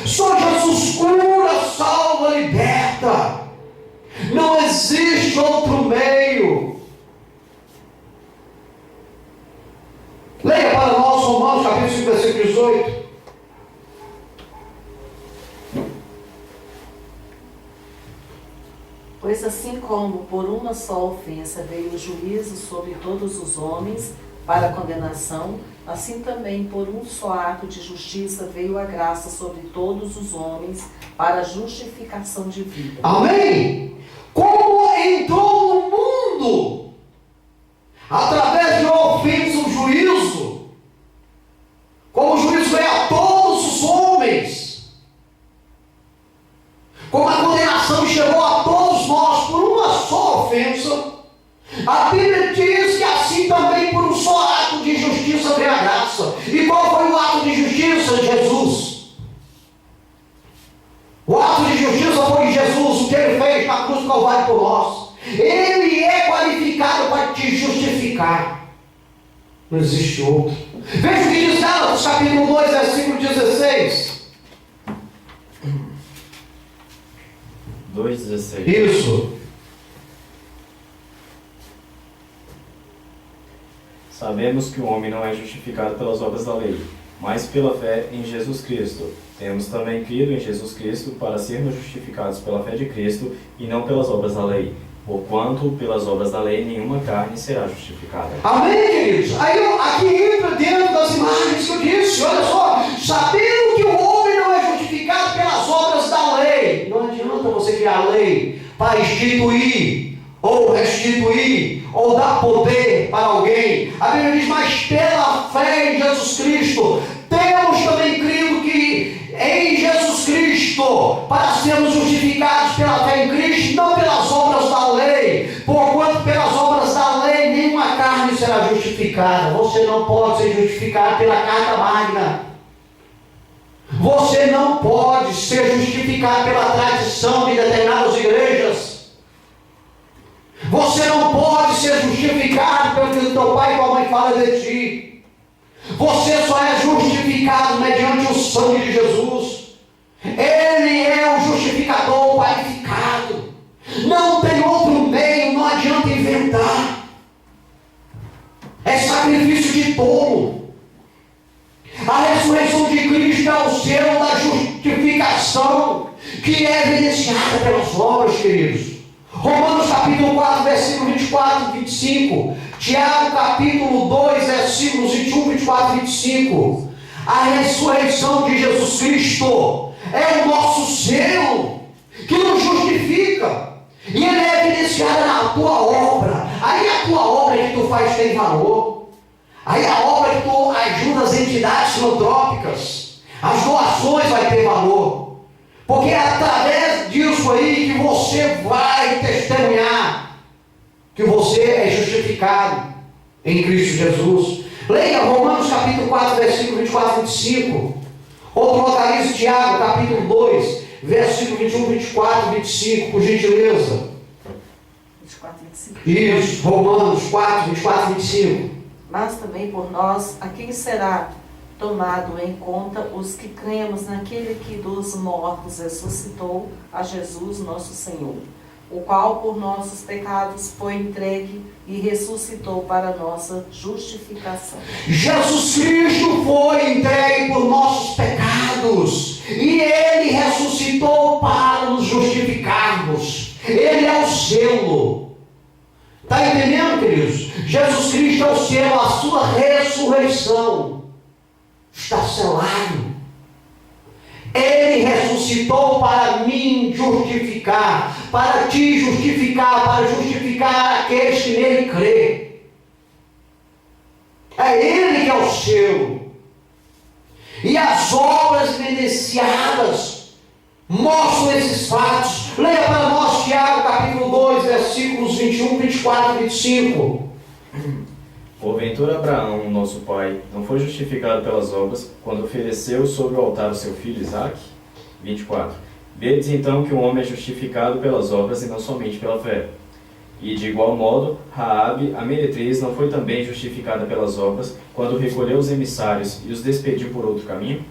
Só Jesus cura, salva, liberta. Não existe outro meio. Leia para nós Romanos capítulo 5, versículo 18. Pois assim como por uma só ofensa veio o juízo sobre todos os homens para a condenação, assim também por um só ato de justiça veio a graça sobre todos os homens para a justificação de vida. Amém? Como entrou no mundo através de uma ofensa o juízo, como o juízo veio a todos os homens, como a condenação chegou a todos nós por uma só ofensa, a Bíblia diz que assim também por um só ato de justiça veio a graça. E qual foi o ato de justiça? Jesus. O ato de justiça foi Jesus, o que ele fez na cruz do Calvário por nós. Ele é qualificado para te justificar. Não existe outro. Veja o que diz Gálatas, capítulo 2, versículo 16. 2,16. Isso. Sabemos que o homem não é justificado pelas obras da lei, mas pela fé em Jesus Cristo. Temos também crido em Jesus Cristo para sermos justificados pela fé de Cristo e não pelas obras da lei, porquanto pelas obras da lei nenhuma carne será justificada. Amém, queridos? Aí aqui entra dentro das imagens que eu disse, olha só, sabendo que o homem não é justificado pelas obras da lei, não adianta você criar lei para instituir, ou restituir, ou dar poder para alguém. A Bíblia diz, mas pela fé em Jesus Cristo, temos também crido que em Jesus Cristo, para sermos justificados pela fé em Cristo, não pelas obras da lei, porquanto pelas obras da lei nenhuma carne será justificada. Você não pode ser justificado pela carta magna. Você não pode ser justificado pela tradição de determinadas igrejas. Você não pode ser justificado pelo que teu pai e tua mãe falam de ti. Você só é justificado mediante o sangue de Jesus. Ele é o justificador qualificado. Não tem outro meio, não adianta inventar. É sacrifício de tolo. A ressurreição de Cristo é o selo da justificação, que é evidenciada pelas obras, queridos. Romanos capítulo 4, versículo 24 e 25. Tiago capítulo 2, versículos 21, 24 e 25. A ressurreição de Jesus Cristo é o nosso selo que nos justifica. E ele é evidenciado na tua obra. Aí a tua obra que tu faz tem valor. Aí a obra que tu ajuda as entidades filantrópicas, as doações vai ter valor. Porque é através disso aí que você vai testemunhar que você é justificado em Cristo Jesus. Leia Romanos capítulo 4, versículo 24 e 25. Outro localiza Tiago capítulo 2, versículo 21, 24 e 25, por gentileza. 24 e 25. Isso, Romanos 4, 24 e 25. Mas também por nós, a quem será tomado em conta os que cremos naquele que dos mortos ressuscitou, a Jesus nosso Senhor, o qual por nossos pecados foi entregue e ressuscitou para nossa justificação. Jesus Cristo foi entregue por nossos pecados e Ele ressuscitou para nos justificarmos. Ele é o selo. Está entendendo, queridos? Jesus Cristo é o selo, a sua ressurreição está selado. Ele ressuscitou para me justificar, para te justificar, para justificar aqueles que nele crê. É Ele que é o selo. E as obras evidenciadas mostram esses fatos. Leia para nós Tiago capítulo 2, versículos 21, 24 e 25. Porventura Abraão, nosso pai, não foi justificado pelas obras, quando ofereceu sobre o altar o seu filho Isaque? 24. Vedes então que o homem é justificado pelas obras e não somente pela fé. E de igual modo, Raabe, a meretriz, não foi também justificada pelas obras, quando recolheu os emissários e os despediu por outro caminho?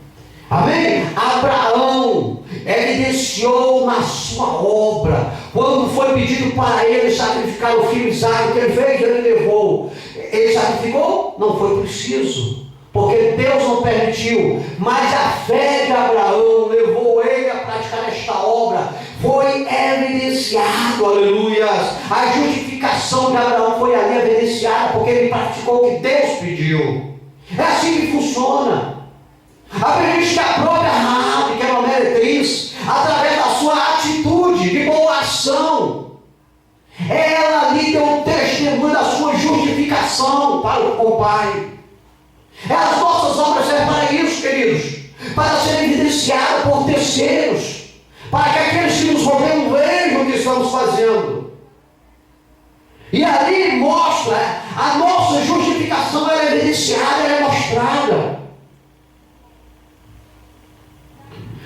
Amém? Abraão evidenciou na sua obra, quando foi pedido para ele sacrificar o filho Isaque, que ele fez, ele levou. Ele sacrificou? Não foi preciso, porque Deus não permitiu, mas a fé de Abraão levou ele a praticar esta obra, foi evidenciado, aleluia. A justificação de Abraão foi ali evidenciada, porque ele praticou o que Deus pediu. É assim que funciona. A Bíblia diz que a própria Raabe, que era uma meretriz, através da sua atitude de boa ação, ela ali deu um testemunho da sua justificação para o Pai. As nossas obras servem para isso, queridos, para serem evidenciadas por terceiros, para que aqueles que nos rodeiam vejam o que estamos fazendo. E ali mostra, a nossa justificação é evidenciada, ela é mostrada.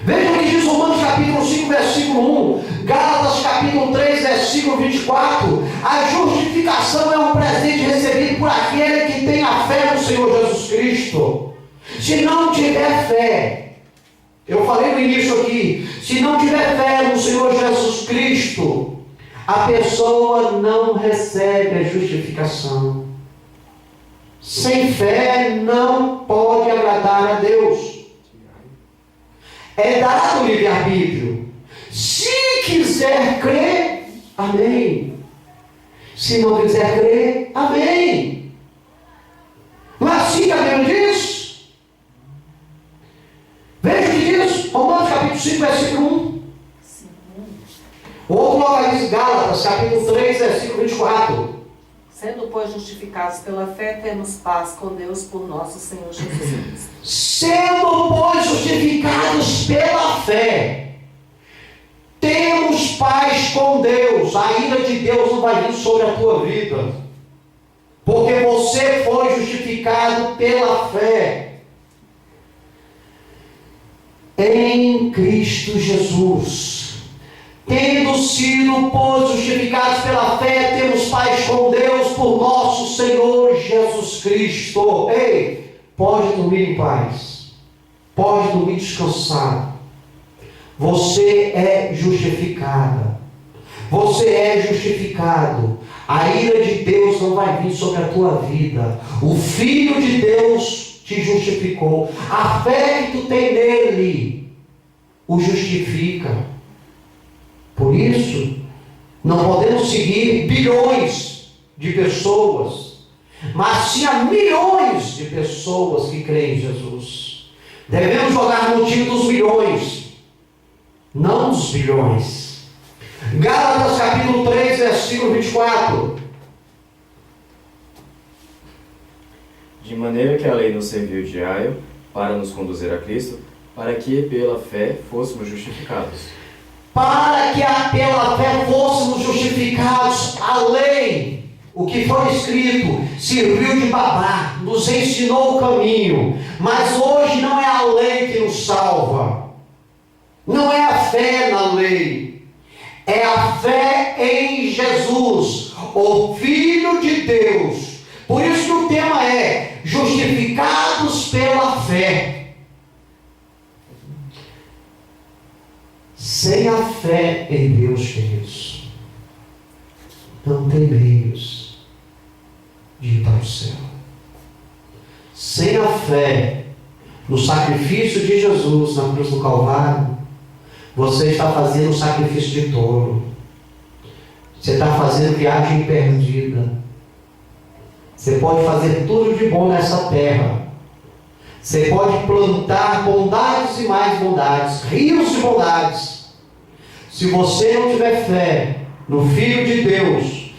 Veja o que diz Romanos capítulo 5, versículo 1, Gálatas capítulo 3, versículo 24. A justificação é um presente recebido por aquele que tem a fé no Senhor Jesus Cristo. Se não tiver fé, eu falei no início aqui, se não tiver fé no Senhor Jesus Cristo, a pessoa não recebe a justificação. Sem fé não pode agradar a Deus. É dado o livre-arbítrio. Se quiser crer, amém. Se não quiser crer, amém. Não é assim que a Bíblia diz? Veja o que diz Romanos capítulo 5, versículo 1. Outro logo diz Gálatas capítulo 3, versículo 24. Sendo, pois, justificados pela fé, temos paz com Deus por nosso Senhor Jesus Cristo. Sendo, pois, justificados pela fé, temos paz com Deus. A ira de Deus não vai vir sobre a tua vida, porque você foi justificado pela fé em Cristo Jesus. Tendo sido, pois, justificados pela fé, temos paz com Deus por nosso Senhor Jesus Cristo. Ei, pode dormir em paz, pode dormir descansado. Você é justificada, você é justificado. A ira de Deus não vai vir sobre a tua vida. O Filho de Deus te justificou. A fé que tu tem nele o justifica. Por isso, não podemos seguir bilhões de pessoas, mas sim há milhões de pessoas que creem em Jesus. Devemos jogar no time dos milhões, não dos bilhões. Gálatas capítulo 3, versículo 24. De maneira que a lei nos serviu de aio para nos conduzir a Cristo, para que pela fé fôssemos justificados. Para que pela fé fôssemos justificados. A lei, o que foi escrito, serviu de babá, nos ensinou o caminho. Mas hoje não é a lei que nos salva, não é a fé na lei, é a fé em Jesus, o Filho de Deus. Por isso que o tema é justificados pela fé. Sem a fé em Deus, queridos, não tem meios de ir para o céu. Sem a fé no sacrifício de Jesus na cruz do Calvário, você está fazendo um sacrifício de tolo. Você está fazendo viagem perdida. Você pode fazer tudo de bom nessa terra. Você pode plantar bondades e mais bondades, rios de bondades. Se você não tiver fé no Filho de Deus,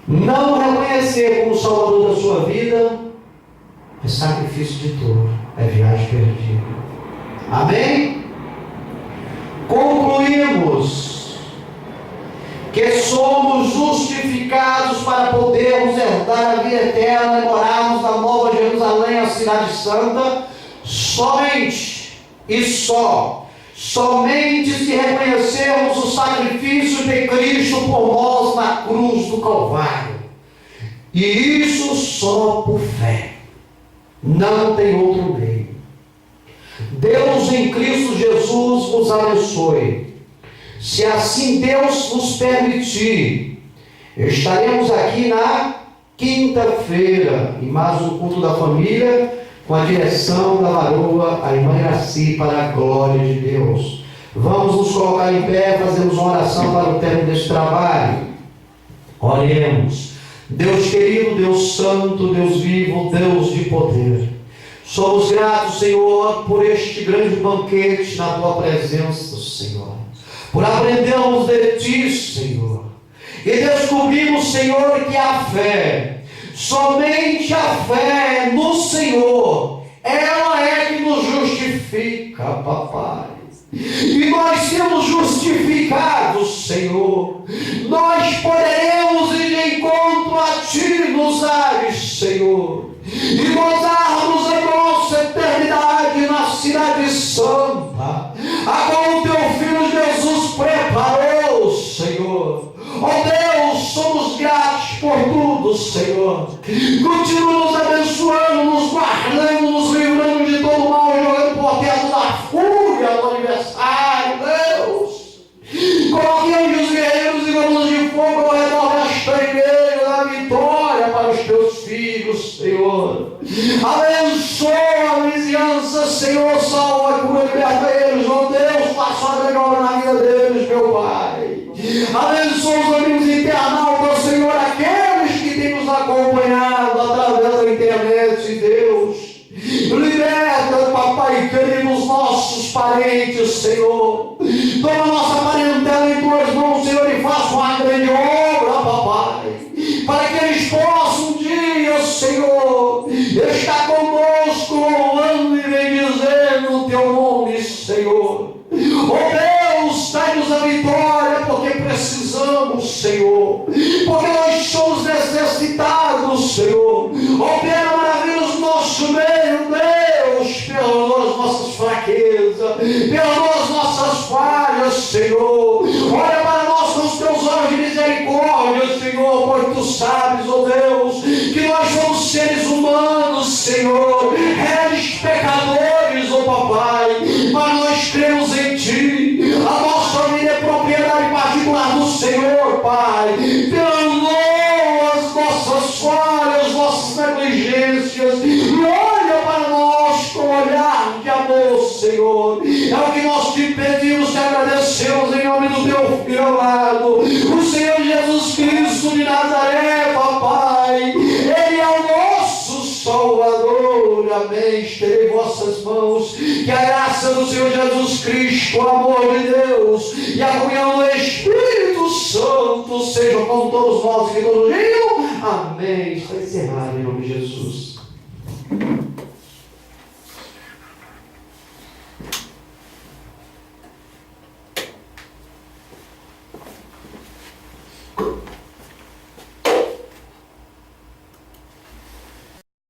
não reconhecer como Salvador da sua vida, é sacrifício de tolo, é viagem perdida. Amém? Concluímos que somos justificados para podermos herdar a vida eterna e morarmos na Nova Jerusalém, a cidade santa, somente e somente se reconhecermos o sacrifício de Cristo por nós na na cruz do Calvário. E isso só por fé. Não tem outro meio. Deus em Cristo Jesus vos abençoe. Se assim Deus nos permitir, estaremos aqui na quinta-feira, em mais um culto da família, com a direção da varoa, a irmã Iraci, para a glória de Deus. Vamos nos colocar em pé, fazemos uma oração para o término deste trabalho. Oremos. Deus querido, Deus santo, Deus vivo, Deus de poder, somos gratos, Senhor, por este grande banquete na Tua presença, Senhor, por aprendermos de Ti, Senhor, e descobrimos, Senhor, que a fé, somente a fé no Senhor, ela é que nos justifica, papai. E nós sendo justificados, Senhor, nós poderemos ir de encontro a Ti nos ares, Senhor, e gozarmos a nossa eternidade na cidade santa, a qual o Teu Filho Jesus preparou, Senhor. Ó Deus, somos gratos por tudo, Senhor. Continua nos abençoando, nos guardando, nos livrando de todo mal, jogando por terra da fúria do aniversário, Deus. Coloque anjos guerreiros e coluna de fogo ao redor desta igreja, da vitória para os Teus filhos, Senhor. Abençoa a vizinhança, Senhor, salva, cura, liberta eles, ó Deus, faça uma grande obra na vida deles, meu Pai. Abençoa os amigos internautas, Senhor, aqueles que têm nos acompanhado através da internet, Deus. Liberta, papai querido, os nossos parentes, Senhor. Toma a nossa parentela em Tuas mãos, Senhor, e faça uma grande obra, papai, para que eles possam um dia, Senhor, estar conosco, louvando e bendizendo o Teu nome, Senhor. Oh Deus, dai-nos a vitória, porque precisamos, Senhor, porque nós somos necessitados, Senhor. Opera maravilhas no nosso meio, Deus. Perdoa as nossas fraquezas, perdoa as nossas falhas, Senhor. Olha para nós com os Teus olhos de misericórdia, Senhor, pois Tu sabes, oh Deus, que nós somos seres humanos, Senhor, réis pecadores, oh papai, mas nós cremos em Ti. A nossa vida é propriedade particular do Senhor, Pai. Perdoa as nossas falhas, nossas negligências, e olha para nós com olhar de amor, Senhor. É o que nós Te pedimos, Te agradecemos em nome do Teu Filho amado, o Senhor Jesus Cristo de Nazaré, papai. Ele é o nosso Salvador, amém. Estarei em vossas mãos, que a graça do Senhor Jesus Cristo, o amor de Deus e a comunhão do Espírito Santo sejam com todos nós que todos digam amém. Está encerrado em nome de Jesus.